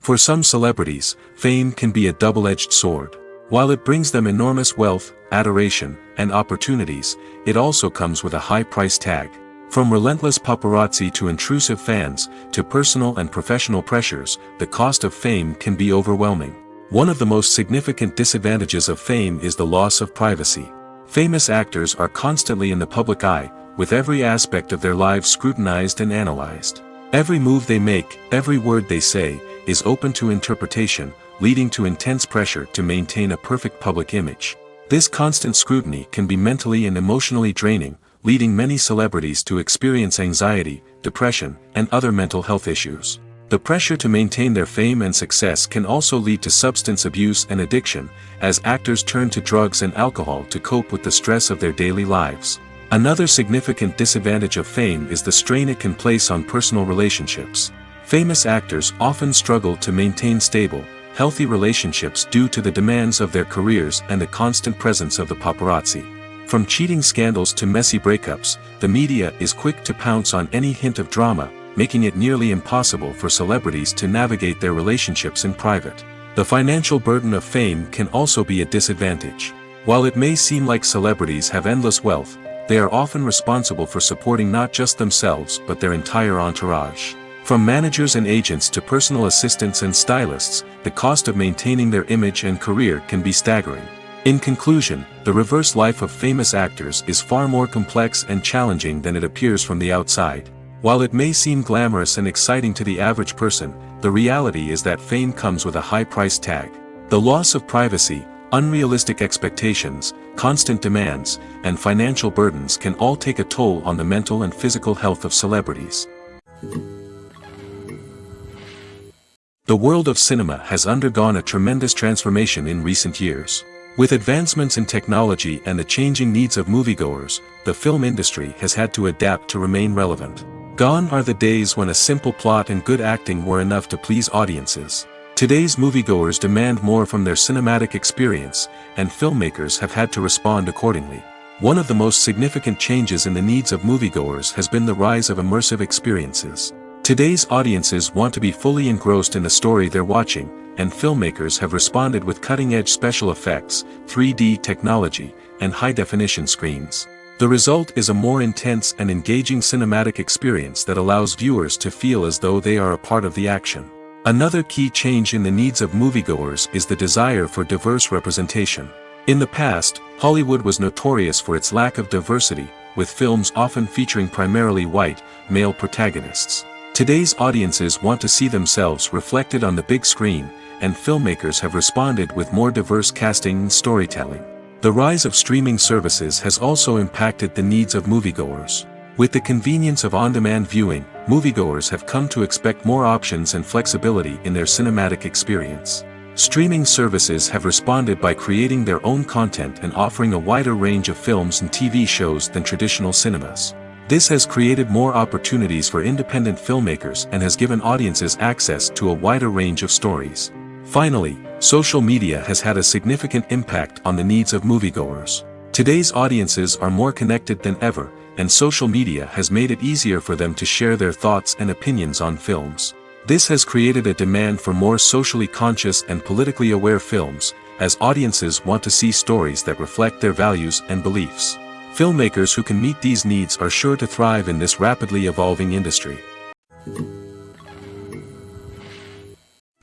For some celebrities, fame can be a double-edged sword. While it brings them enormous wealth, adoration, and opportunities, it also comes with a high price tag. From relentless paparazzi to intrusive fans, to personal and professional pressures, the cost of fame can be overwhelming. One of the most significant disadvantages of fame is the loss of privacy. Famous actors are constantly in the public eye, with every aspect of their lives scrutinized and analyzed. Every move they make, every word they say, is open to interpretation, leading to intense pressure to maintain a perfect public image. This constant scrutiny can be mentally and emotionally draining, leading many celebrities to experience anxiety, depression, and other mental health issues. The pressure to maintain their fame and success can also lead to substance abuse and addiction, as actors turn to drugs and alcohol to cope with the stress of their daily lives. Another significant disadvantage of fame is the strain it can place on personal relationships. Famous actors often struggle to maintain stable, healthy relationships due to the demands of their careers and the constant presence of the paparazzi. From cheating scandals to messy breakups, the media is quick to pounce on any hint of drama, making it nearly impossible for celebrities to navigate their relationships in private. The financial burden of fame can also be a disadvantage. While it may seem like celebrities have endless wealth, they are often responsible for supporting not just themselves but their entire entourage. From managers and agents to personal assistants and stylists, the cost of maintaining their image and career can be staggering. In conclusion, the reverse life of famous actors is far more complex and challenging than it appears from the outside. While it may seem glamorous and exciting to the average person, the reality is that fame comes with a high price tag. The loss of privacy, unrealistic expectations, constant demands, and financial burdens can all take a toll on the mental and physical health of celebrities. The world of cinema has undergone a tremendous transformation in recent years. With advancements in technology and the changing needs of moviegoers, the film industry has had to adapt to remain relevant. Gone are the days when a simple plot and good acting were enough to please audiences. Today's moviegoers demand more from their cinematic experience, and filmmakers have had to respond accordingly. One of the most significant changes in the needs of moviegoers has been the rise of immersive experiences. Today's audiences want to be fully engrossed in the story they're watching, and filmmakers have responded with cutting-edge special effects, 3D technology, and high-definition screens. The result is a more intense and engaging cinematic experience that allows viewers to feel as though they are a part of the action. Another key change in the needs of moviegoers is the desire for diverse representation. In the past, Hollywood was notorious for its lack of diversity, with films often featuring primarily white, male protagonists. Today's audiences want to see themselves reflected on the big screen, and filmmakers have responded with more diverse casting and storytelling. The rise of streaming services has also impacted the needs of moviegoers. With the convenience of on-demand viewing, moviegoers have come to expect more options and flexibility in their cinematic experience. Streaming services have responded by creating their own content and offering a wider range of films and TV shows than traditional cinemas. This has created more opportunities for independent filmmakers and has given audiences access to a wider range of stories. Finally, social media has had a significant impact on the needs of moviegoers. Today's audiences are more connected than ever, and social media has made it easier for them to share their thoughts and opinions on films. This has created a demand for more socially conscious and politically aware films, as audiences want to see stories that reflect their values and beliefs. Filmmakers who can meet these needs are sure to thrive in this rapidly evolving industry.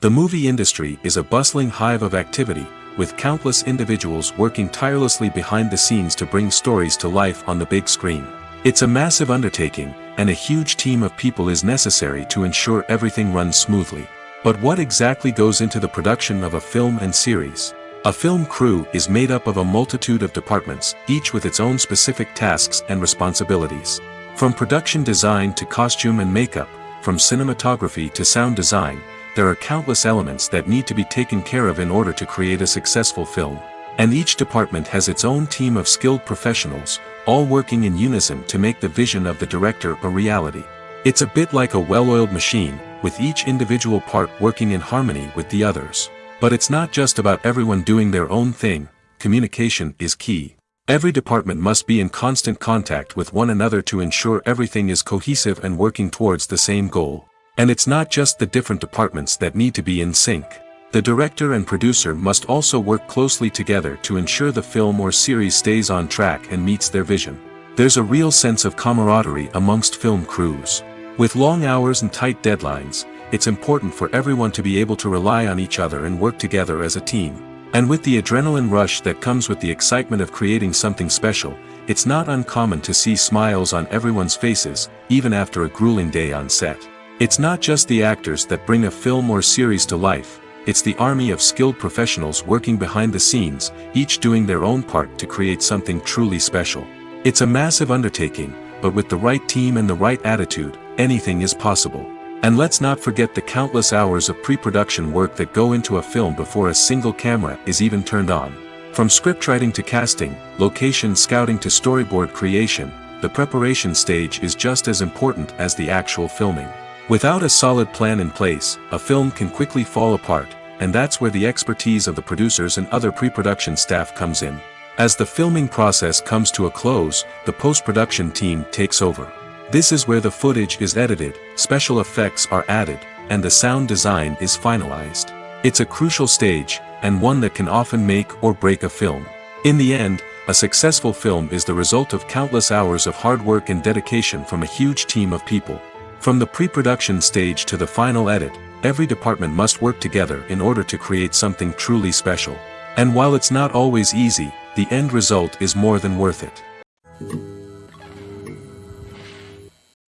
The movie industry is a bustling hive of activity, with countless individuals working tirelessly behind the scenes to bring stories to life on the big screen. It's a massive undertaking, and a huge team of people is necessary to ensure everything runs smoothly. But what exactly goes into the production of a film and series? A film crew is made up of a multitude of departments, each with its own specific tasks and responsibilities. From production design to costume and makeup, from cinematography to sound design, there are countless elements that need to be taken care of in order to create a successful film. And each department has its own team of skilled professionals, all working in unison to make the vision of the director a reality. It's a bit like a well-oiled machine, with each individual part working in harmony with the others. But it's not just about everyone doing their own thing. Communication is key. Every department must be in constant contact with one another to ensure everything is cohesive and working towards the same goal. And it's not just the different departments that need to be in sync. The director and producer must also work closely together to ensure the film or series stays on track and meets their vision. There's a real sense of camaraderie amongst film crews. With long hours and tight deadlines, it's important for everyone to be able to rely on each other and work together as a team. And with the adrenaline rush that comes with the excitement of creating something special, it's not uncommon to see smiles on everyone's faces, even after a grueling day on set. It's not just the actors that bring a film or series to life, it's the army of skilled professionals working behind the scenes, each doing their own part to create something truly special. It's a massive undertaking, but with the right team and the right attitude, anything is possible. And let's not forget the countless hours of pre-production work that go into a film before a single camera is even turned on. From scriptwriting to casting, location scouting to storyboard creation, the preparation stage is just as important as the actual filming. Without a solid plan in place, a film can quickly fall apart, and that's where the expertise of the producers and other pre-production staff comes in. As the filming process comes to a close, the post-production team takes over. This is where the footage is edited, special effects are added, and the sound design is finalized. It's a crucial stage, and one that can often make or break a film. In the end, a successful film is the result of countless hours of hard work and dedication from a huge team of people. From the pre-production stage to the final edit, every department must work together in order to create something truly special. And while it's not always easy, the end result is more than worth it.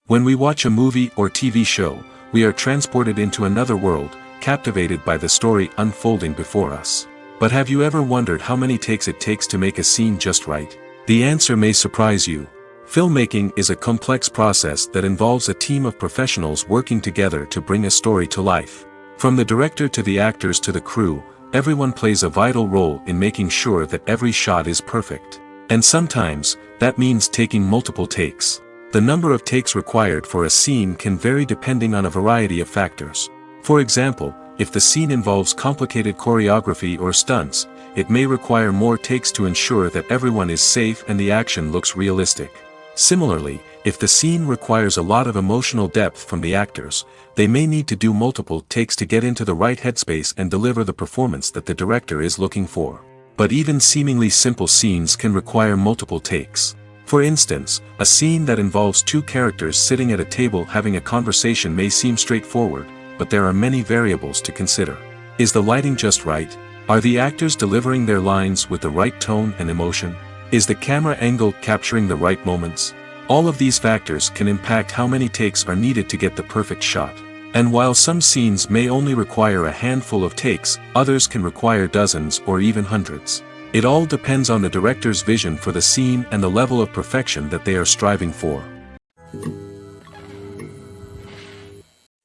When we watch a movie or TV show, we are transported into another world, captivated by the story unfolding before us. But have you ever wondered how many takes it takes to make a scene just right? The answer may surprise you. Filmmaking is a complex process that involves a team of professionals working together to bring a story to life. From the director to the actors to the crew, everyone plays a vital role in making sure that every shot is perfect. And sometimes, that means taking multiple takes. The number of takes required for a scene can vary depending on a variety of factors. For example, if the scene involves complicated choreography or stunts, it may require more takes to ensure that everyone is safe and the action looks realistic. Similarly, if the scene requires a lot of emotional depth from the actors, they may need to do multiple takes to get into the right headspace and deliver the performance that the director is looking for. But even seemingly simple scenes can require multiple takes. For instance, a scene that involves two characters sitting at a table having a conversation may seem straightforward, but there are many variables to consider. Is the lighting just right? Are the actors delivering their lines with the right tone and emotion? Is the camera angle capturing the right moments? All of these factors can impact how many takes are needed to get the perfect shot. And while some scenes may only require a handful of takes, others can require dozens or even hundreds. It all depends on the director's vision for the scene and the level of perfection that they are striving for.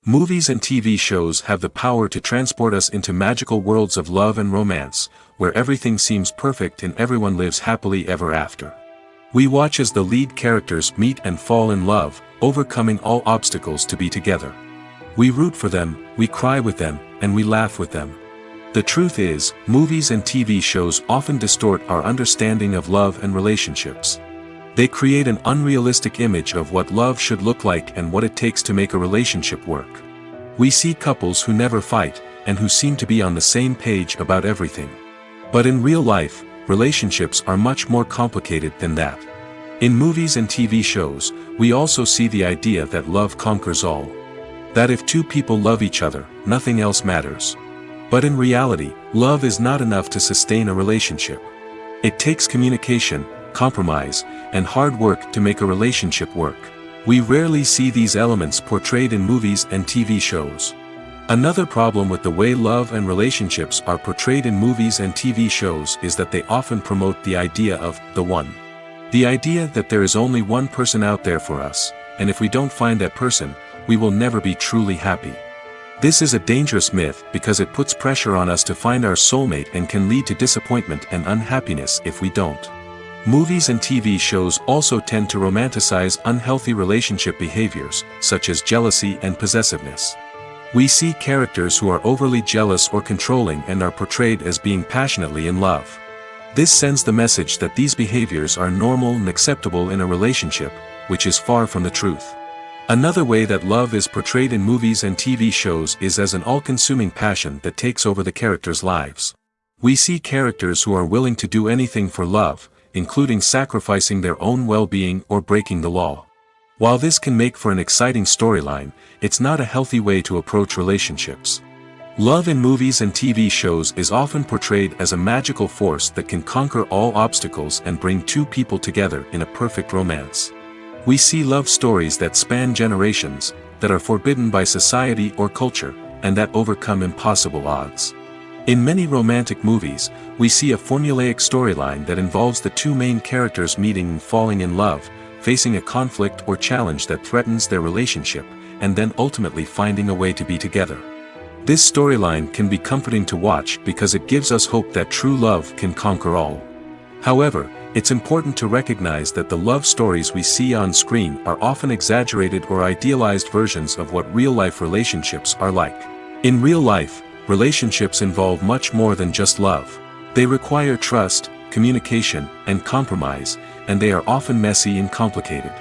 Movies and TV shows have the power to transport us into magical worlds of love and romance, where everything seems perfect and everyone lives happily ever after. We watch as the lead characters meet and fall in love, overcoming all obstacles to be together. We root for them, we cry with them, and we laugh with them. The truth is, movies and TV shows often distort our understanding of love and relationships. They create an unrealistic image of what love should look like and what it takes to make a relationship work. We see couples who never fight, and who seem to be on the same page about everything. But in real life, relationships are much more complicated than that. In movies and TV shows, we also see the idea that love conquers all. That if two people love each other, nothing else matters. But in reality, love is not enough to sustain a relationship. It takes communication, compromise, and hard work to make a relationship work. We rarely see these elements portrayed in movies and TV shows. Another problem with the way love and relationships are portrayed in movies and TV shows is that they often promote the idea of the one. The idea that there is only one person out there for us, and if we don't find that person, we will never be truly happy. This is a dangerous myth because it puts pressure on us to find our soulmate and can lead to disappointment and unhappiness if we don't. Movies and TV shows also tend to romanticize unhealthy relationship behaviors, such as jealousy and possessiveness. We see characters who are overly jealous or controlling and are portrayed as being passionately in love. This sends the message that these behaviors are normal and acceptable in a relationship, which is far from the truth. Another way that love is portrayed in movies and TV shows is as an all-consuming passion that takes over the characters' lives. We see characters who are willing to do anything for love, including sacrificing their own well-being or breaking the law. While this can make for an exciting storyline, it's not a healthy way to approach relationships. Love in movies and TV shows is often portrayed as a magical force that can conquer all obstacles and bring two people together in a perfect romance. We see love stories that span generations, that are forbidden by society or culture, and that overcome impossible odds. In many romantic movies, we see a formulaic storyline that involves the two main characters meeting and falling in love, facing a conflict or challenge that threatens their relationship, and then ultimately finding a way to be together. This storyline can be comforting to watch because it gives us hope that true love can conquer all. However, it's important to recognize that the love stories we see on screen are often exaggerated or idealized versions of what real-life relationships are like. In real life, relationships involve much more than just love. They require trust, communication, and compromise, and they are often messy and complicated.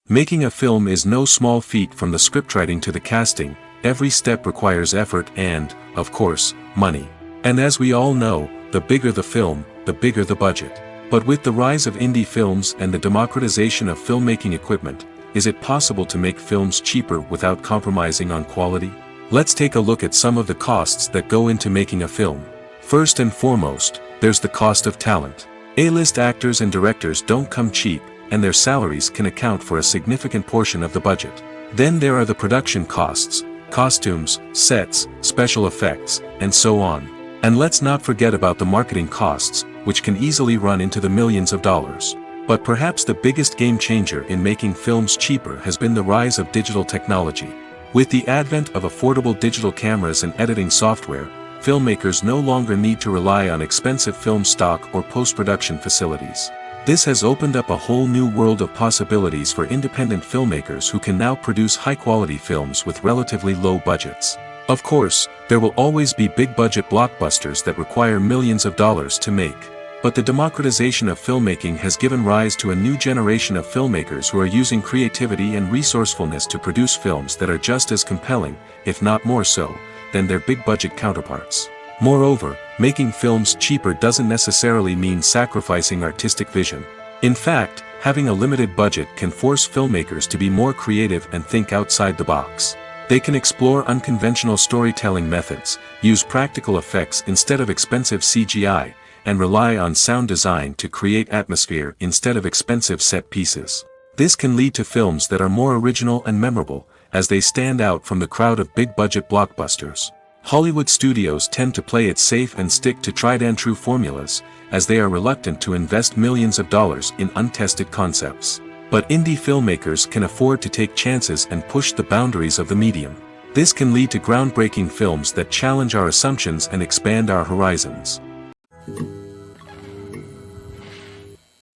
Making a film is no small feat. From the scriptwriting to the casting, every step requires effort and, of course, money. And as we all know, the bigger the film, the bigger the budget. But with the rise of indie films and the democratization of filmmaking equipment, is it possible to make films cheaper without compromising on quality? Let's take a look at some of the costs that go into making a film. First and foremost, there's the cost of talent. A-list actors and directors don't come cheap, and their salaries can account for a significant portion of the budget. Then there are the production costs, costumes, sets, special effects, and so on. And let's not forget about the marketing costs, which can easily run into the millions of dollars. But perhaps the biggest game changer in making films cheaper has been the rise of digital technology. With the advent of affordable digital cameras and editing software, filmmakers no longer need to rely on expensive film stock or post-production facilities. This has opened up a whole new world of possibilities for independent filmmakers who can now produce high-quality films with relatively low budgets. Of course, there will always be big-budget blockbusters that require millions of dollars to make. But the democratization of filmmaking has given rise to a new generation of filmmakers who are using creativity and resourcefulness to produce films that are just as compelling, if not more so, than their big-budget counterparts. Moreover, making films cheaper doesn't necessarily mean sacrificing artistic vision. In fact, having a limited budget can force filmmakers to be more creative and think outside the box. They can explore unconventional storytelling methods, use practical effects instead of expensive CGI, and rely on sound design to create atmosphere instead of expensive set pieces. This can lead to films that are more original and memorable, as they stand out from the crowd of big-budget blockbusters. Hollywood studios tend to play it safe and stick to tried-and-true formulas, as they are reluctant to invest millions of dollars in untested concepts. But indie filmmakers can afford to take chances and push the boundaries of the medium. This can lead to groundbreaking films that challenge our assumptions and expand our horizons.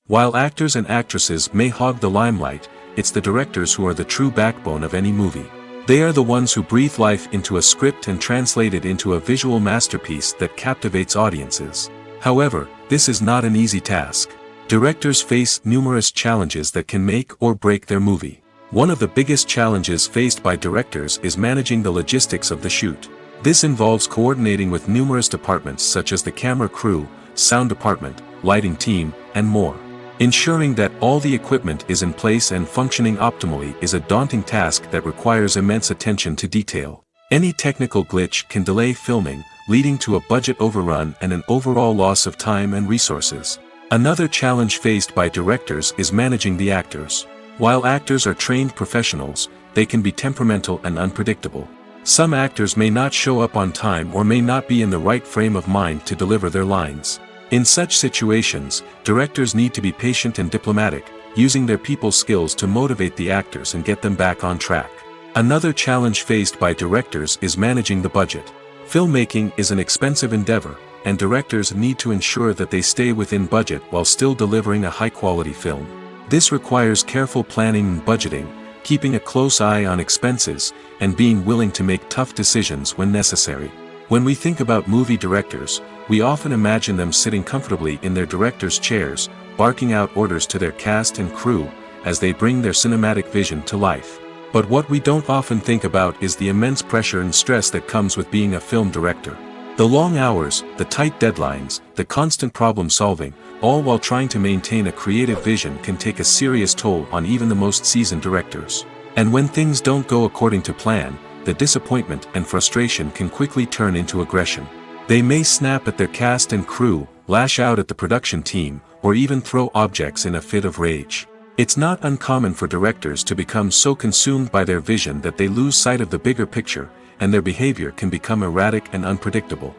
While actors and actresses may hog the limelight, it's the directors who are the true backbone of any movie. They are the ones who breathe life into a script and translate it into a visual masterpiece that captivates audiences. However, this is not an easy task. Directors face numerous challenges that can make or break their movie. One of the biggest challenges faced by directors is managing the logistics of the shoot. This involves coordinating with numerous departments such as the camera crew, sound department, lighting team, and more. Ensuring that all the equipment is in place and functioning optimally is a daunting task that requires immense attention to detail. Any technical glitch can delay filming, leading to a budget overrun and an overall loss of time and resources. Another challenge faced by directors is managing the actors. While actors are trained professionals, they can be temperamental and unpredictable. Some actors may not show up on time or may not be in the right frame of mind to deliver their lines. In such situations, directors need to be patient and diplomatic, using their people skills to motivate the actors and get them back on track. Another challenge faced by directors is managing the budget. Filmmaking is an expensive endeavor, and directors need to ensure that they stay within budget while still delivering a high-quality film. This requires careful planning and budgeting, keeping a close eye on expenses, and being willing to make tough decisions when necessary. When we think about movie directors, we often imagine them sitting comfortably in their director's chairs, barking out orders to their cast and crew, as they bring their cinematic vision to life. But what we don't often think about is the immense pressure and stress that comes with being a film director. The long hours, the tight deadlines, the constant problem solving, all while trying to maintain a creative vision can take a serious toll on even the most seasoned directors. And when things don't go according to plan, the disappointment and frustration can quickly turn into aggression. They may snap at their cast and crew, lash out at the production team, or even throw objects in a fit of rage. It's not uncommon for directors to become so consumed by their vision that they lose sight of the bigger picture, and their behavior can become erratic and unpredictable.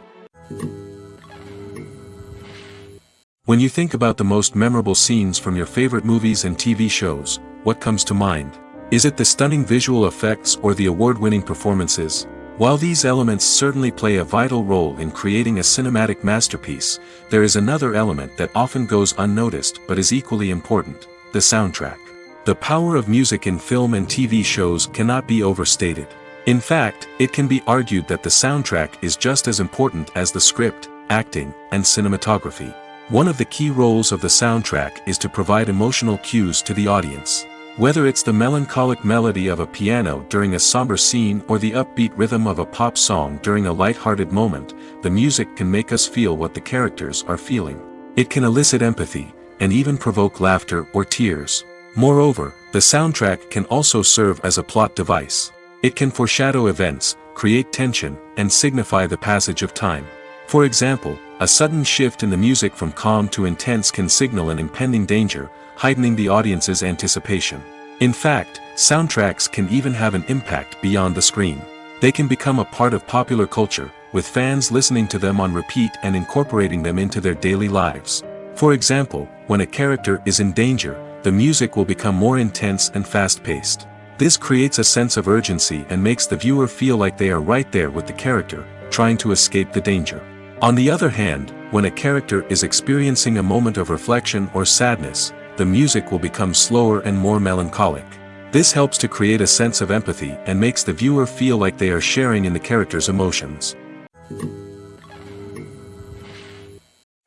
When you think about the most memorable scenes from your favorite movies and TV shows, what comes to mind? Is it the stunning visual effects or the award-winning performances? While these elements certainly play a vital role in creating a cinematic masterpiece, there is another element that often goes unnoticed but is equally important: the soundtrack. The power of music in film and TV shows cannot be overstated. In fact, it can be argued that the soundtrack is just as important as the script, acting, and cinematography. One of the key roles of the soundtrack is to provide emotional cues to the audience. Whether it's the melancholic melody of a piano during a somber scene or the upbeat rhythm of a pop song during a light-hearted moment, the music can make us feel what the characters are feeling. It can elicit empathy, and even provoke laughter or tears. Moreover, the soundtrack can also serve as a plot device. It can foreshadow events, create tension, and signify the passage of time. For example, A sudden shift in the music from calm to intense can signal an impending danger, heightening the audience's anticipation. In fact, soundtracks can even have an impact beyond the screen. They can become a part of popular culture, with fans listening to them on repeat and incorporating them into their daily lives. For example, when a character is in danger, the music will become more intense and fast-paced. This creates a sense of urgency and makes the viewer feel like they are right there with the character, trying to escape the danger. On the other hand, when a character is experiencing a moment of reflection or sadness, the music will become slower and more melancholic. This helps to create a sense of empathy and makes the viewer feel like they are sharing in the character's emotions.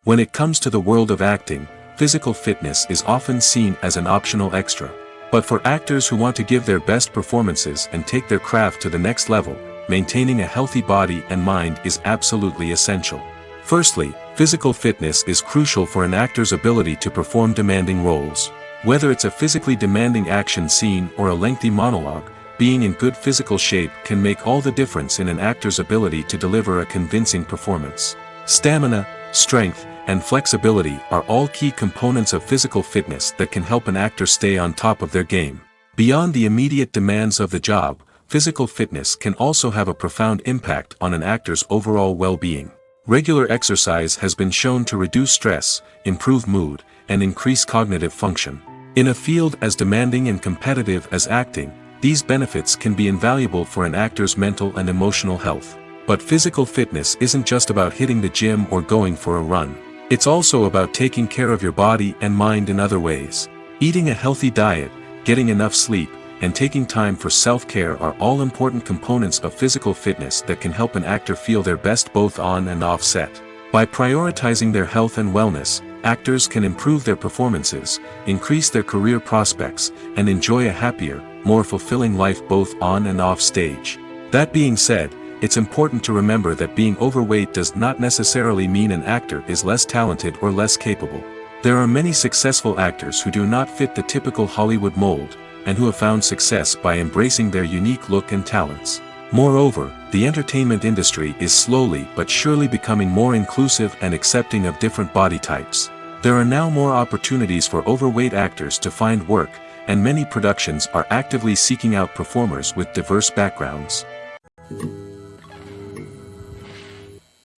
When it comes to the world of acting, physical fitness is often seen as an optional extra. But for actors who want to give their best performances and take their craft to the next level, maintaining a healthy body and mind is absolutely essential. Firstly, physical fitness is crucial for an actor's ability to perform demanding roles. Whether it's a physically demanding action scene or a lengthy monologue, being in good physical shape can make all the difference in an actor's ability to deliver a convincing performance. Stamina, strength, and flexibility are all key components of physical fitness that can help an actor stay on top of their game. Beyond the immediate demands of the job, physical fitness can also have a profound impact on an actor's overall well-being. Regular exercise has been shown to reduce stress, improve mood, and increase cognitive function. In a field as demanding and competitive as acting, these benefits can be invaluable for an actor's mental and emotional health. But physical fitness isn't just about hitting the gym or going for a run. It's also about taking care of your body and mind in other ways. Eating a healthy diet, getting enough sleep, and taking time for self-care are all important components of physical fitness that can help an actor feel their best both on and off set. By prioritizing their health and wellness, actors can improve their performances, increase their career prospects, and enjoy a happier, more fulfilling life both on and off stage. That being said, it's important to remember that being overweight does not necessarily mean an actor is less talented or less capable. There are many successful actors who do not fit the typical Hollywood mold, and who have found success by embracing their unique look and talents. Moreover, the entertainment industry is slowly but surely becoming more inclusive and accepting of different body types. There are now more opportunities for overweight actors to find work, and many productions are actively seeking out performers with diverse backgrounds.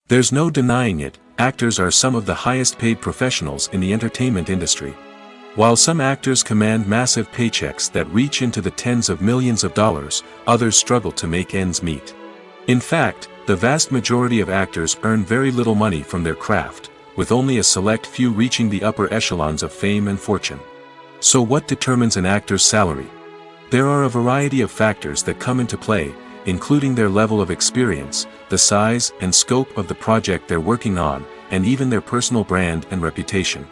There's no denying it, actors are some of the highest paid professionals in the entertainment industry. While some actors command massive paychecks that reach into the tens of millions of dollars, others struggle to make ends meet. In fact, the vast majority of actors earn very little money from their craft, with only a select few reaching the upper echelons of fame and fortune. So what determines an actor's salary? There are a variety of factors that come into play, including their level of experience, the size and scope of the project they're working on, and even their personal brand and reputation.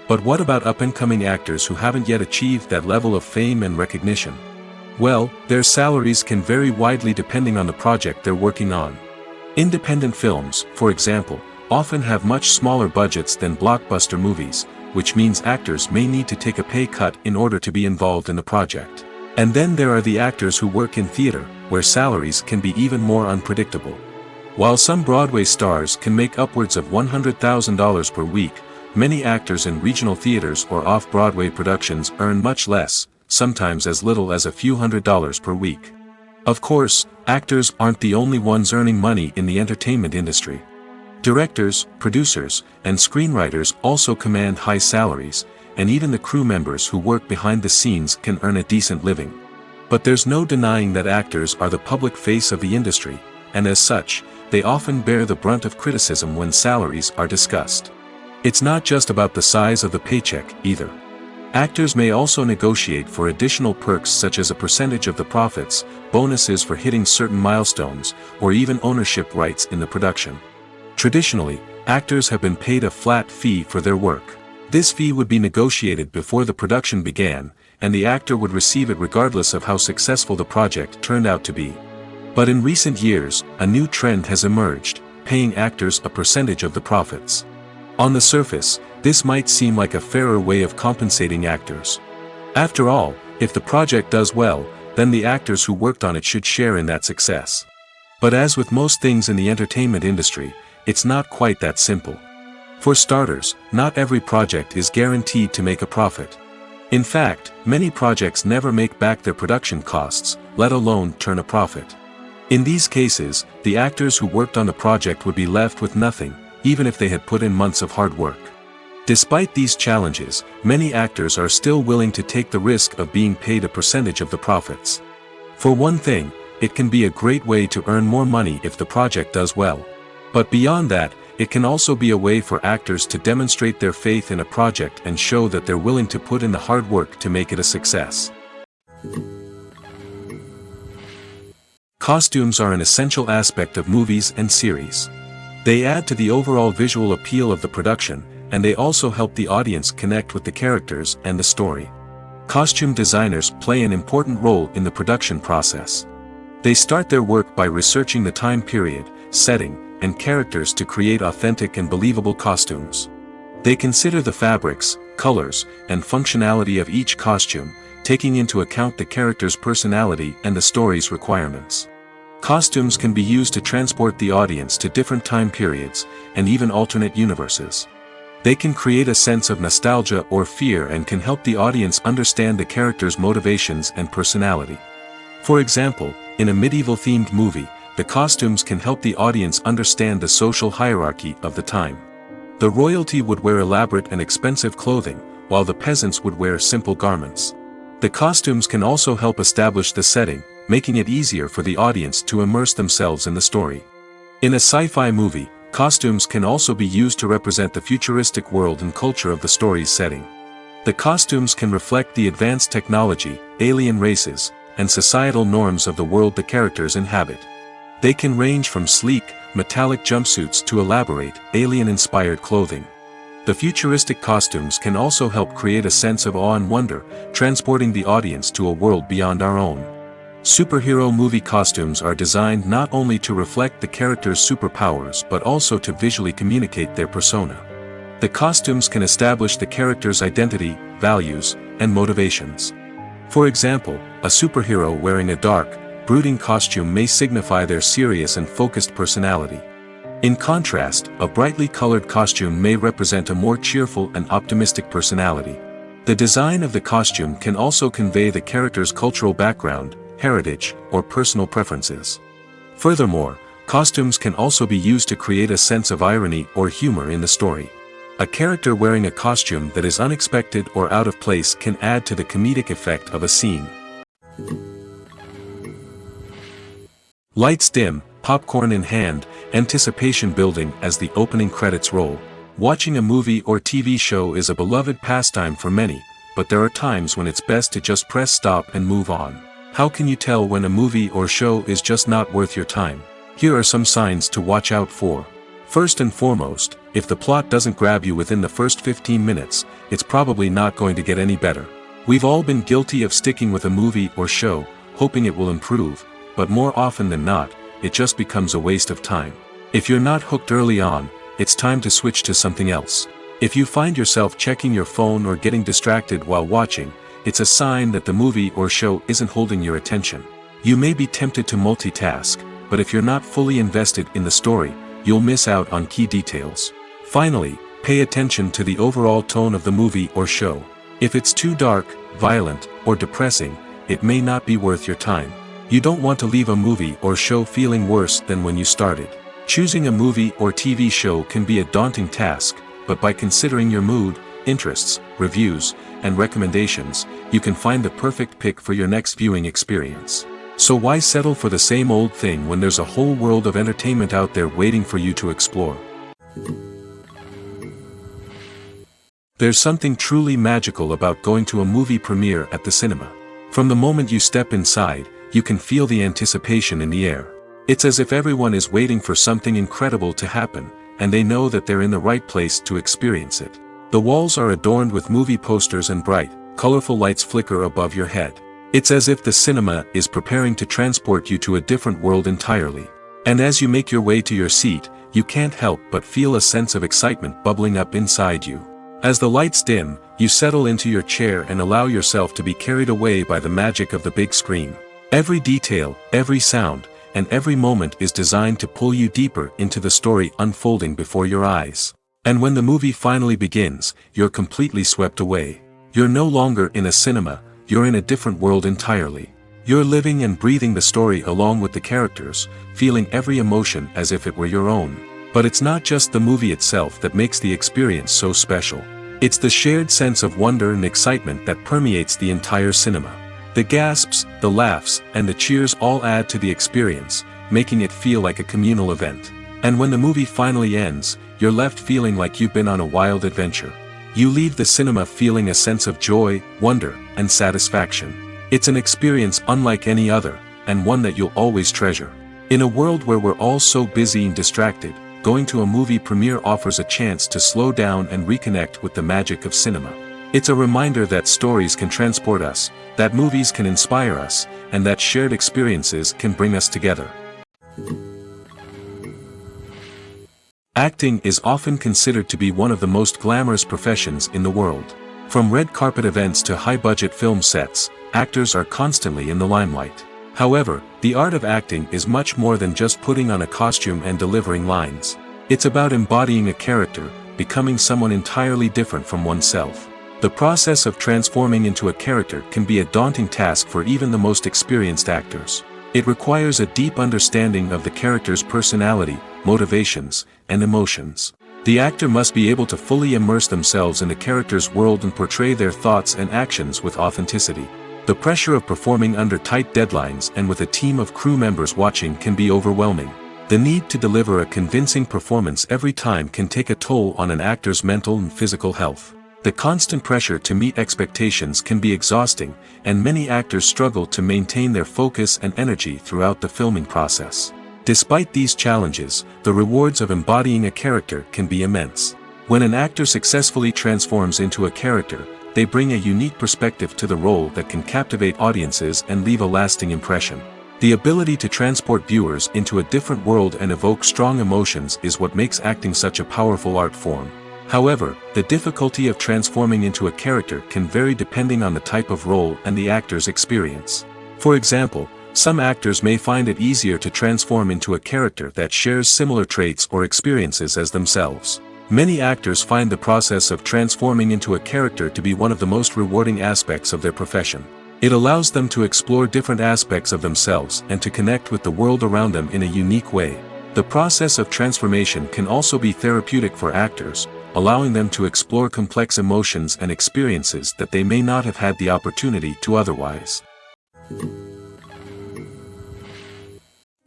But what about up-and-coming actors who haven't yet achieved that level of fame and recognition? Well, their salaries can vary widely depending on the project they're working on. Independent films, for example, often have much smaller budgets than blockbuster movies, which means actors may need to take a pay cut in order to be involved in the project. And then there are the actors who work in theater, where salaries can be even more unpredictable. While some Broadway stars can make upwards of $100,000 per week, many actors in regional theaters or off-Broadway productions earn much less, sometimes as little as a few $100s per week. Of course, actors aren't the only ones earning money in the entertainment industry. Directors, producers, and screenwriters also command high salaries, and even the crew members who work behind the scenes can earn a decent living. But there's no denying that actors are the public face of the industry, and as such, they often bear the brunt of criticism when salaries are discussed. It's not just about the size of the paycheck, either. Actors may also negotiate for additional perks such as a percentage of the profits, bonuses for hitting certain milestones, or even ownership rights in the production. Traditionally, actors have been paid a flat fee for their work. This fee would be negotiated before the production began, and the actor would receive it regardless of how successful the project turned out to be. But in recent years, a new trend has emerged, paying actors a percentage of the profits. On the surface, this might seem like a fairer way of compensating actors. After all, if the project does well, then the actors who worked on it should share in that success. But as with most things in the entertainment industry, it's not quite that simple. For starters, not every project is guaranteed to make a profit. In fact, many projects never make back their production costs, let alone turn a profit. In these cases, the actors who worked on the project would be left with nothing, even if they had put in months of hard work. Despite these challenges, many actors are still willing to take the risk of being paid a percentage of the profits. For one thing, it can be a great way to earn more money if the project does well. But beyond that, it can also be a way for actors to demonstrate their faith in a project and show that they're willing to put in the hard work to make it a success. Costumes are an essential aspect of movies and series. They add to the overall visual appeal of the production, and they also help the audience connect with the characters and the story. Costume designers play an important role in the production process. They start their work by researching the time period, setting, and characters to create authentic and believable costumes. They consider the fabrics, colors, and functionality of each costume, taking into account the character's personality and the story's requirements. Costumes can be used to transport the audience to different time periods, and even alternate universes. They can create a sense of nostalgia or fear and can help the audience understand the character's motivations and personality. For example, in a medieval-themed movie, the costumes can help the audience understand the social hierarchy of the time. The royalty would wear elaborate and expensive clothing, while the peasants would wear simple garments. The costumes can also help establish the setting, making it easier for the audience to immerse themselves in the story. In a sci-fi movie, costumes can also be used to represent the futuristic world and culture of the story's setting. The costumes can reflect the advanced technology, alien races, and societal norms of the world the characters inhabit. They can range from sleek, metallic jumpsuits to elaborate, alien-inspired clothing. The futuristic costumes can also help create a sense of awe and wonder, transporting the audience to a world beyond our own. Superhero movie costumes are designed not only to reflect the character's superpowers but also to visually communicate their persona. The costumes can establish the character's identity, values, and motivations. For example, a superhero wearing a dark, brooding costume may signify their serious and focused personality. In contrast, a brightly colored costume may represent a more cheerful and optimistic personality. The design of the costume can also convey the character's cultural background, heritage, or personal preferences. Furthermore, costumes can also be used to create a sense of irony or humor in the story. A character wearing a costume that is unexpected or out of place can add to the comedic effect of a scene. Lights dim, popcorn in hand, anticipation building as the opening credits roll. Watching a movie or TV show is a beloved pastime for many, but there are times when it's best to just press stop and move on. How can you tell when a movie or show is just not worth your time? Here are some signs to watch out for. First and foremost, if the plot doesn't grab you within the first 15 minutes, it's probably not going to get any better. We've all been guilty of sticking with a movie or show, hoping it will improve, but more often than not, it just becomes a waste of time. If you're not hooked early on, it's time to switch to something else. If you find yourself checking your phone or getting distracted while watching, it's a sign that the movie or show isn't holding your attention. You may be tempted to multitask, but if you're not fully invested in the story, you'll miss out on key details. Finally, pay attention to the overall tone of the movie or show. If it's too dark, violent, or depressing, it may not be worth your time. You don't want to leave a movie or show feeling worse than when you started. Choosing a movie or TV show can be a daunting task, but by considering your mood, interests, reviews, and recommendations, you can find the perfect pick for your next viewing experience. So why settle for the same old thing when there's a whole world of entertainment out there waiting for you to explore? There's something truly magical about going to a movie premiere at the cinema. From the moment you step inside, you can feel the anticipation in the air. It's as if everyone is waiting for something incredible to happen, and they know that they're in the right place to experience it. The walls are adorned with movie posters and bright, colorful lights flicker above your head. It's as if the cinema is preparing to transport you to a different world entirely. And as you make your way to your seat, you can't help but feel a sense of excitement bubbling up inside you. As the lights dim, you settle into your chair and allow yourself to be carried away by the magic of the big screen. Every detail, every sound, and every moment is designed to pull you deeper into the story unfolding before your eyes. And when the movie finally begins, you're completely swept away. You're no longer in a cinema, you're in a different world entirely. You're living and breathing the story along with the characters, feeling every emotion as if it were your own. But it's not just the movie itself that makes the experience so special. It's the shared sense of wonder and excitement that permeates the entire cinema. The gasps, the laughs, and the cheers all add to the experience, making it feel like a communal event. And when the movie finally ends, you're left feeling like you've been on a wild adventure. You leave the cinema feeling a sense of joy, wonder, and satisfaction. It's an experience unlike any other, and one that you'll always treasure. In a world where we're all so busy and distracted, going to a movie premiere offers a chance to slow down and reconnect with the magic of cinema. It's a reminder that stories can transport us, that movies can inspire us, and that shared experiences can bring us together. Acting is often considered to be one of the most glamorous professions in the world. From red carpet events to high-budget film sets, actors are constantly in the limelight. However, the art of acting is much more than just putting on a costume and delivering lines. It's about embodying a character, becoming someone entirely different from oneself. The process of transforming into a character can be a daunting task for even the most experienced actors. It requires a deep understanding of the character's personality, motivations, and emotions. The actor must be able to fully immerse themselves in the character's world and portray their thoughts and actions with authenticity. The pressure of performing under tight deadlines and with a team of crew members watching can be overwhelming. The need to deliver a convincing performance every time can take a toll on an actor's mental and physical health. The constant pressure to meet expectations can be exhausting, and many actors struggle to maintain their focus and energy throughout the filming process. Despite these challenges, the rewards of embodying a character can be immense. When an actor successfully transforms into a character, they bring a unique perspective to the role that can captivate audiences and leave a lasting impression. The ability to transport viewers into a different world and evoke strong emotions is what makes acting such a powerful art form. However, the difficulty of transforming into a character can vary depending on the type of role and the actor's experience. For example, some actors may find it easier to transform into a character that shares similar traits or experiences as themselves. Many actors find the process of transforming into a character to be one of the most rewarding aspects of their profession. It allows them to explore different aspects of themselves and to connect with the world around them in a unique way. The process of transformation can also be therapeutic for actors, allowing them to explore complex emotions and experiences that they may not have had the opportunity to otherwise.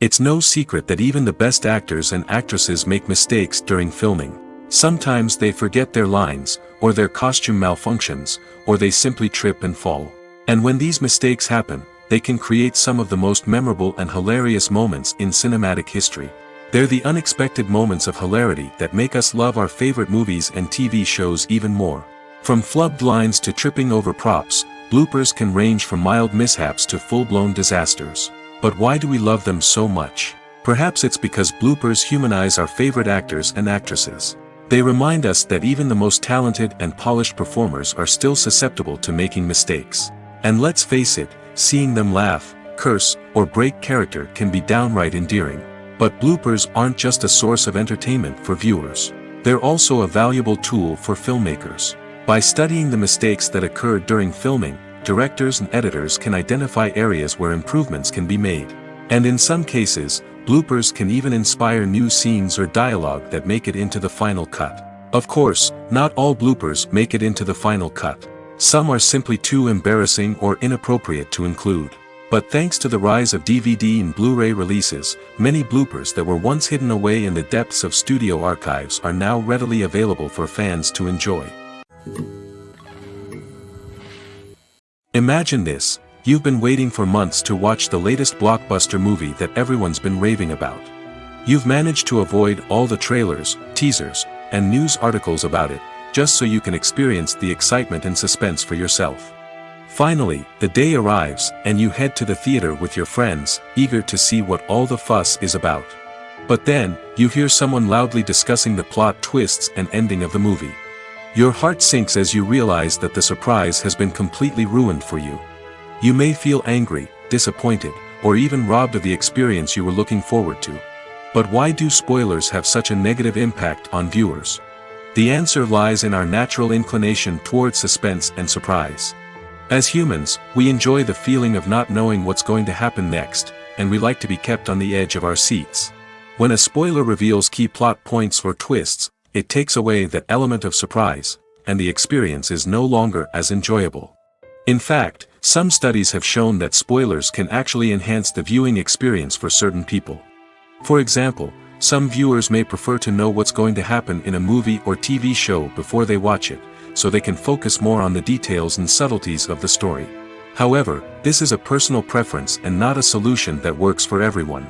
It's no secret that even the best actors and actresses make mistakes during filming. Sometimes they forget their lines, or their costume malfunctions, or they simply trip and fall. And when these mistakes happen, they can create some of the most memorable and hilarious moments in cinematic history. They're the unexpected moments of hilarity that make us love our favorite movies and TV shows even more. From flubbed lines to tripping over props, bloopers can range from mild mishaps to full-blown disasters. But why do we love them so much? Perhaps it's because bloopers humanize our favorite actors and actresses. They remind us that even the most talented and polished performers are still susceptible to making mistakes. And let's face it, seeing them laugh, curse, or break character can be downright endearing. But bloopers aren't just a source of entertainment for viewers. They're also a valuable tool for filmmakers. By studying the mistakes that occurred during filming, directors and editors can identify areas where improvements can be made. And in some cases, bloopers can even inspire new scenes or dialogue that make it into the final cut. Of course, not all bloopers make it into the final cut. Some are simply too embarrassing or inappropriate to include. But thanks to the rise of DVD and Blu-ray releases, many bloopers that were once hidden away in the depths of studio archives are now readily available for fans to enjoy. Imagine this, you've been waiting for months to watch the latest blockbuster movie that everyone's been raving about. You've managed to avoid all the trailers, teasers, and news articles about it, just so you can experience the excitement and suspense for yourself. Finally, the day arrives, and you head to the theater with your friends, eager to see what all the fuss is about. But then, you hear someone loudly discussing the plot twists and ending of the movie. Your heart sinks as you realize that the surprise has been completely ruined for you. You may feel angry, disappointed, or even robbed of the experience you were looking forward to. But why do spoilers have such a negative impact on viewers? The answer lies in our natural inclination toward suspense and surprise. As humans, we enjoy the feeling of not knowing what's going to happen next, and we like to be kept on the edge of our seats. When a spoiler reveals key plot points or twists, it takes away that element of surprise, and the experience is no longer as enjoyable. In fact, some studies have shown that spoilers can actually enhance the viewing experience for certain people. For example, some viewers may prefer to know what's going to happen in a movie or TV show before they watch it, so they can focus more on the details and subtleties of the story. However, this is a personal preference and not a solution that works for everyone.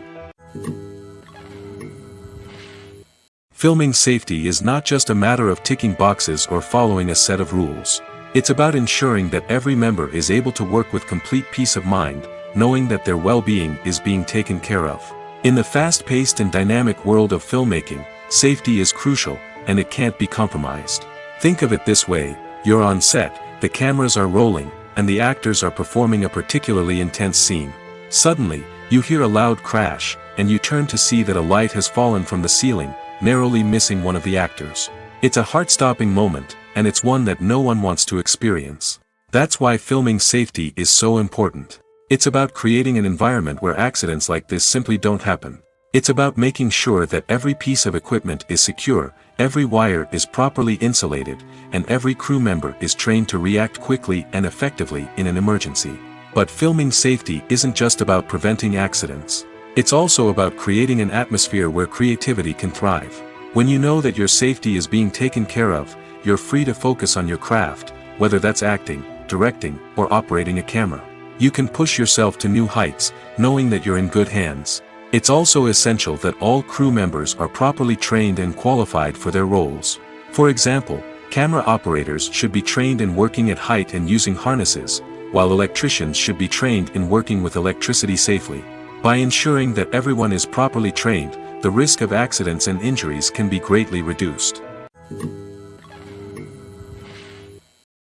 Filming safety is not just a matter of ticking boxes or following a set of rules. It's about ensuring that every member is able to work with complete peace of mind, knowing that their well-being is being taken care of. In the fast-paced and dynamic world of filmmaking, safety is crucial, and it can't be compromised. Think of it this way: you're on set, the cameras are rolling, and the actors are performing a particularly intense scene. Suddenly, you hear a loud crash, and you turn to see that a light has fallen from the ceiling, narrowly missing one of the actors. It's a heart-stopping moment, and it's one that no one wants to experience. That's why filming safety is so important. It's about creating an environment where accidents like this simply don't happen. It's about making sure that every piece of equipment is secure, every wire is properly insulated, and every crew member is trained to react quickly and effectively in an emergency. But filming safety isn't just about preventing accidents. It's also about creating an atmosphere where creativity can thrive. When you know that your safety is being taken care of, you're free to focus on your craft, whether that's acting, directing, or operating a camera. You can push yourself to new heights, knowing that you're in good hands. It's also essential that all crew members are properly trained and qualified for their roles. For example, camera operators should be trained in working at height and using harnesses, while electricians should be trained in working with electricity safely. By ensuring that everyone is properly trained, the risk of accidents and injuries can be greatly reduced.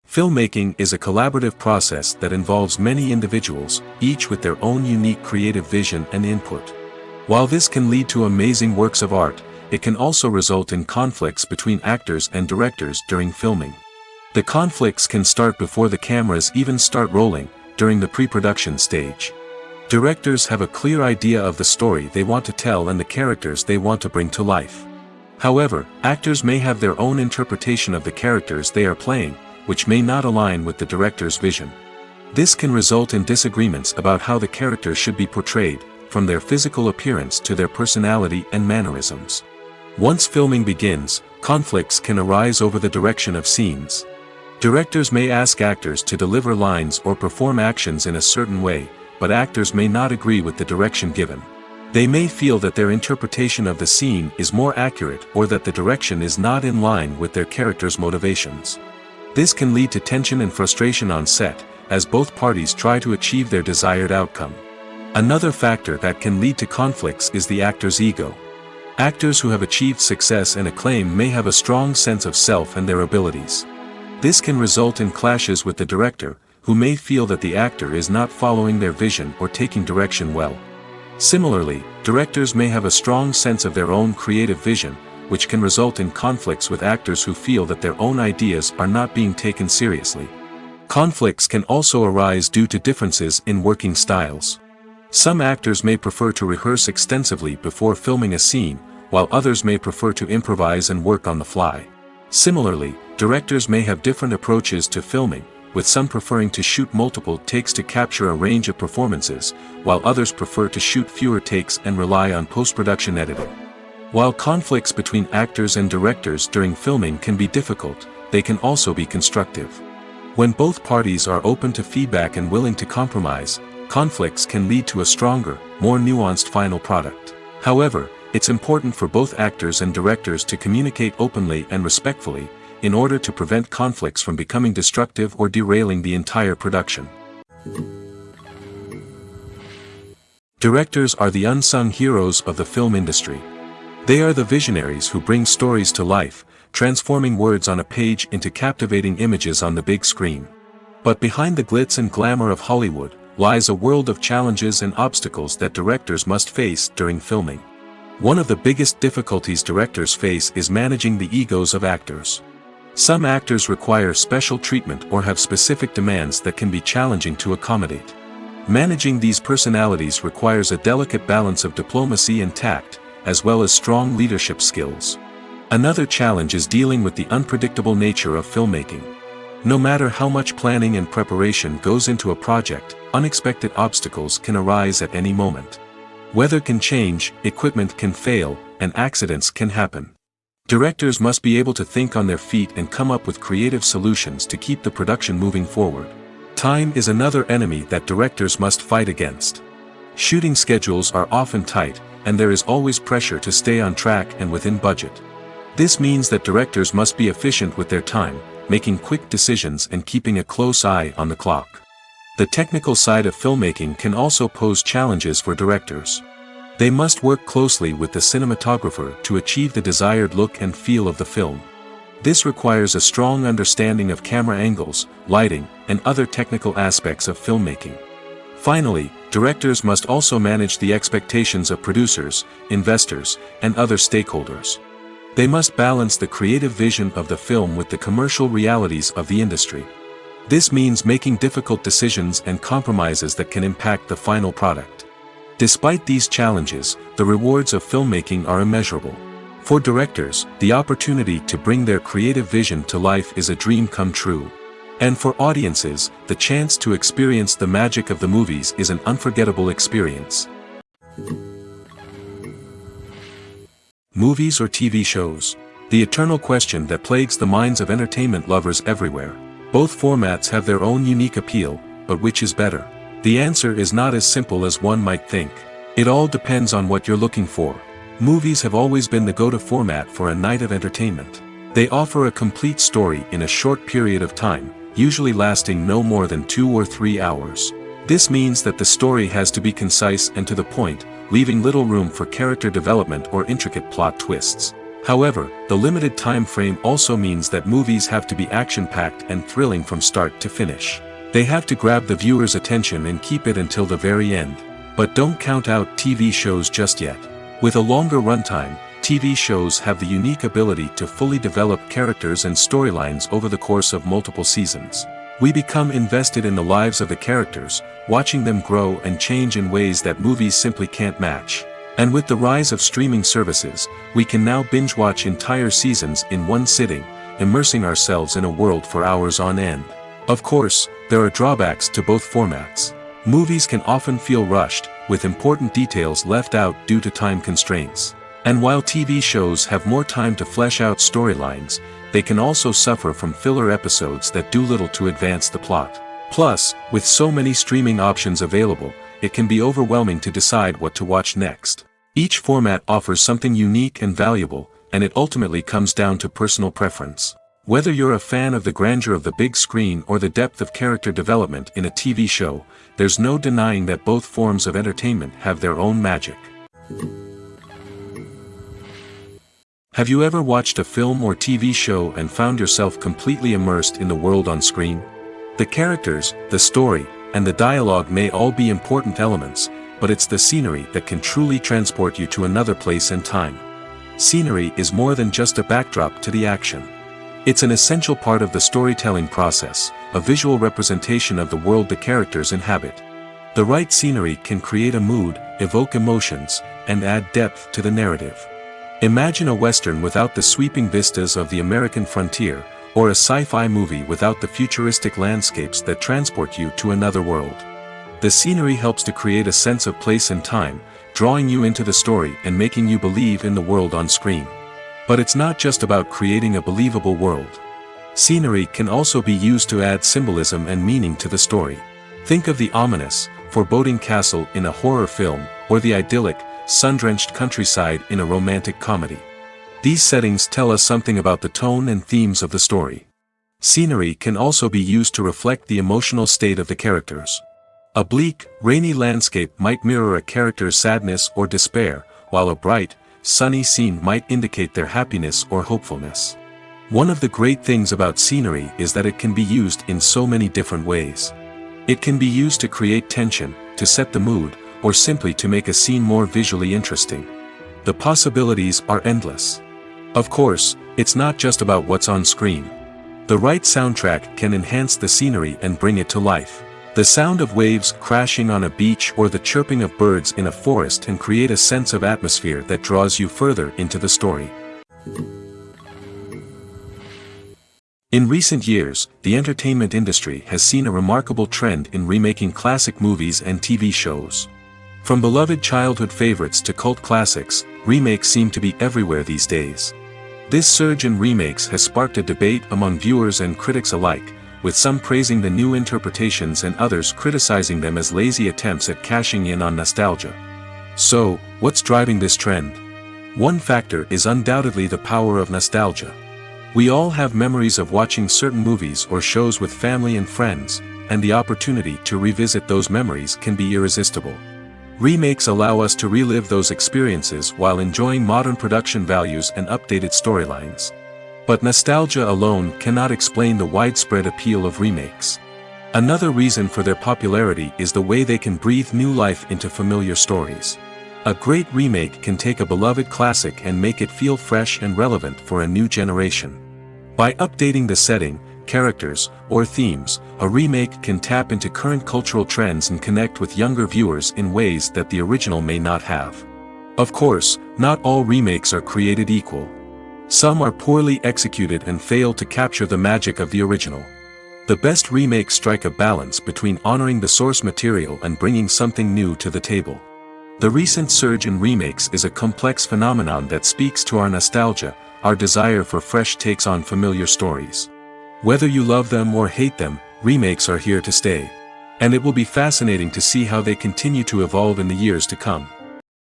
Filmmaking is a collaborative process that involves many individuals, each with their own unique creative vision and input. While this can lead to amazing works of art, it can also result in conflicts between actors and directors during filming. The conflicts can start before the cameras even start rolling, during the pre-production stage. Directors have a clear idea of the story they want to tell and the characters they want to bring to life. However, actors may have their own interpretation of the characters they are playing, which may not align with the director's vision. This can result in disagreements about how the characters should be portrayed, from their physical appearance to their personality and mannerisms. Once filming begins, conflicts can arise over the direction of scenes. Directors may ask actors to deliver lines or perform actions in a certain way, but actors may not agree with the direction given. They may feel that their interpretation of the scene is more accurate or that the direction is not in line with their character's motivations. This can lead to tension and frustration on set, as both parties try to achieve their desired outcome. Another factor that can lead to conflicts is the actor's ego. Actors who have achieved success and acclaim may have a strong sense of self and their abilities. This can result in clashes with the director, who may feel that the actor is not following their vision or taking direction well. Similarly, directors may have a strong sense of their own creative vision, which can result in conflicts with actors who feel that their own ideas are not being taken seriously. Conflicts can also arise due to differences in working styles. Some actors may prefer to rehearse extensively before filming a scene, while others may prefer to improvise and work on the fly. Similarly, directors may have different approaches to filming, with some preferring to shoot multiple takes to capture a range of performances, while others prefer to shoot fewer takes and rely on post-production editing. While conflicts between actors and directors during filming can be difficult, they can also be constructive. When both parties are open to feedback and willing to compromise, conflicts can lead to a stronger, more nuanced final product. However, it's important for both actors and directors to communicate openly and respectfully, in order to prevent conflicts from becoming destructive or derailing the entire production. Directors are the unsung heroes of the film industry. They are the visionaries who bring stories to life, transforming words on a page into captivating images on the big screen. But behind the glitz and glamour of Hollywood, lies a world of challenges and obstacles that directors must face during filming. One of the biggest difficulties directors face is managing the egos of actors. Some actors require special treatment or have specific demands that can be challenging to accommodate. Managing these personalities requires a delicate balance of diplomacy and tact, as well as strong leadership skills. Another challenge is dealing with the unpredictable nature of filmmaking. No matter how much planning and preparation goes into a project, unexpected obstacles can arise at any moment. Weather can change, equipment can fail, and accidents can happen. Directors must be able to think on their feet and come up with creative solutions to keep the production moving forward. Time is another enemy that directors must fight against. Shooting schedules are often tight, and there is always pressure to stay on track and within budget. This means that directors must be efficient with their time, making quick decisions and keeping a close eye on the clock. The technical side of filmmaking can also pose challenges for directors. They must work closely with the cinematographer to achieve the desired look and feel of the film. This requires a strong understanding of camera angles, lighting, and other technical aspects of filmmaking. Finally, directors must also manage the expectations of producers, investors, and other stakeholders. They must balance the creative vision of the film with the commercial realities of the industry. This means making difficult decisions and compromises that can impact the final product. Despite these challenges, the rewards of filmmaking are immeasurable. For directors, the opportunity to bring their creative vision to life is a dream come true. And for audiences, the chance to experience the magic of the movies is an unforgettable experience. Movies or TV shows? The eternal question that plagues the minds of entertainment lovers everywhere. Both formats have their own unique appeal, but which is better? The answer is not as simple as one might think. It all depends on what you're looking for. Movies have always been the go-to format for a night of entertainment. They offer a complete story in a short period of time, usually lasting no more than 2 or 3 hours. This means that the story has to be concise and to the point, leaving little room for character development or intricate plot twists. However, the limited time frame also means that movies have to be action-packed and thrilling from start to finish. They have to grab the viewer's attention and keep it until the very end. But don't count out TV shows just yet. With a longer runtime, TV shows have the unique ability to fully develop characters and storylines over the course of multiple seasons. We become invested in the lives of the characters, watching them grow and change in ways that movies simply can't match. And with the rise of streaming services, we can now binge-watch entire seasons in one sitting, immersing ourselves in a world for hours on end. Of course, there are drawbacks to both formats. Movies can often feel rushed, with important details left out due to time constraints. And while TV shows have more time to flesh out storylines, they can also suffer from filler episodes that do little to advance the plot. Plus, with so many streaming options available, it can be overwhelming to decide what to watch next. Each format offers something unique and valuable, and it ultimately comes down to personal preference. Whether you're a fan of the grandeur of the big screen or the depth of character development in a TV show, there's no denying that both forms of entertainment have their own magic. Have you ever watched a film or TV show and found yourself completely immersed in the world on screen? The characters, the story, and the dialogue may all be important elements, but it's the scenery that can truly transport you to another place and time. Scenery is more than just a backdrop to the action. It's an essential part of the storytelling process, a visual representation of the world the characters inhabit. The right scenery can create a mood, evoke emotions, and add depth to the narrative. Imagine a Western without the sweeping vistas of the American frontier, or a sci-fi movie without the futuristic landscapes that transport you to another world. The scenery helps to create a sense of place and time, drawing you into the story and making you believe in the world on screen. But it's not just about creating a believable world. Scenery can also be used to add symbolism and meaning to the story. Think of the ominous, foreboding castle in a horror film, or the idyllic, sun-drenched countryside in a romantic comedy. These settings tell us something about the tone and themes of the story. Scenery can also be used to reflect the emotional state of the characters. A bleak, rainy landscape might mirror a character's sadness or despair, while a bright, sunny scene might indicate their happiness or hopefulness. One of the great things about scenery is that it can be used in so many different ways. It can be used to create tension, to set the mood, or simply to make a scene more visually interesting. The possibilities are endless. Of course, it's not just about what's on screen. The right soundtrack can enhance the scenery and bring it to life. The sound of waves crashing on a beach or the chirping of birds in a forest can create a sense of atmosphere that draws you further into the story. In recent years, the entertainment industry has seen a remarkable trend in remaking classic movies and TV shows. From beloved childhood favorites to cult classics, remakes seem to be everywhere these days. This surge in remakes has sparked a debate among viewers and critics alike, with some praising the new interpretations and others criticizing them as lazy attempts at cashing in on nostalgia. So, what's driving this trend? One factor is undoubtedly the power of nostalgia. We all have memories of watching certain movies or shows with family and friends, and the opportunity to revisit those memories can be irresistible. Remakes allow us to relive those experiences while enjoying modern production values and updated storylines. But nostalgia alone cannot explain the widespread appeal of remakes. Another reason for their popularity is the way they can breathe new life into familiar stories. A great remake can take a beloved classic and make it feel fresh and relevant for a new generation. By updating the setting, characters, or themes, a remake can tap into current cultural trends and connect with younger viewers in ways that the original may not have. Of course, not all remakes are created equal. Some are poorly executed and fail to capture the magic of the original. The best remakes strike a balance between honoring the source material and bringing something new to the table. The recent surge in remakes is a complex phenomenon that speaks to our nostalgia, our desire for fresh takes on familiar stories. Whether you love them or hate them, remakes are here to stay. And it will be fascinating to see how they continue to evolve in the years to come.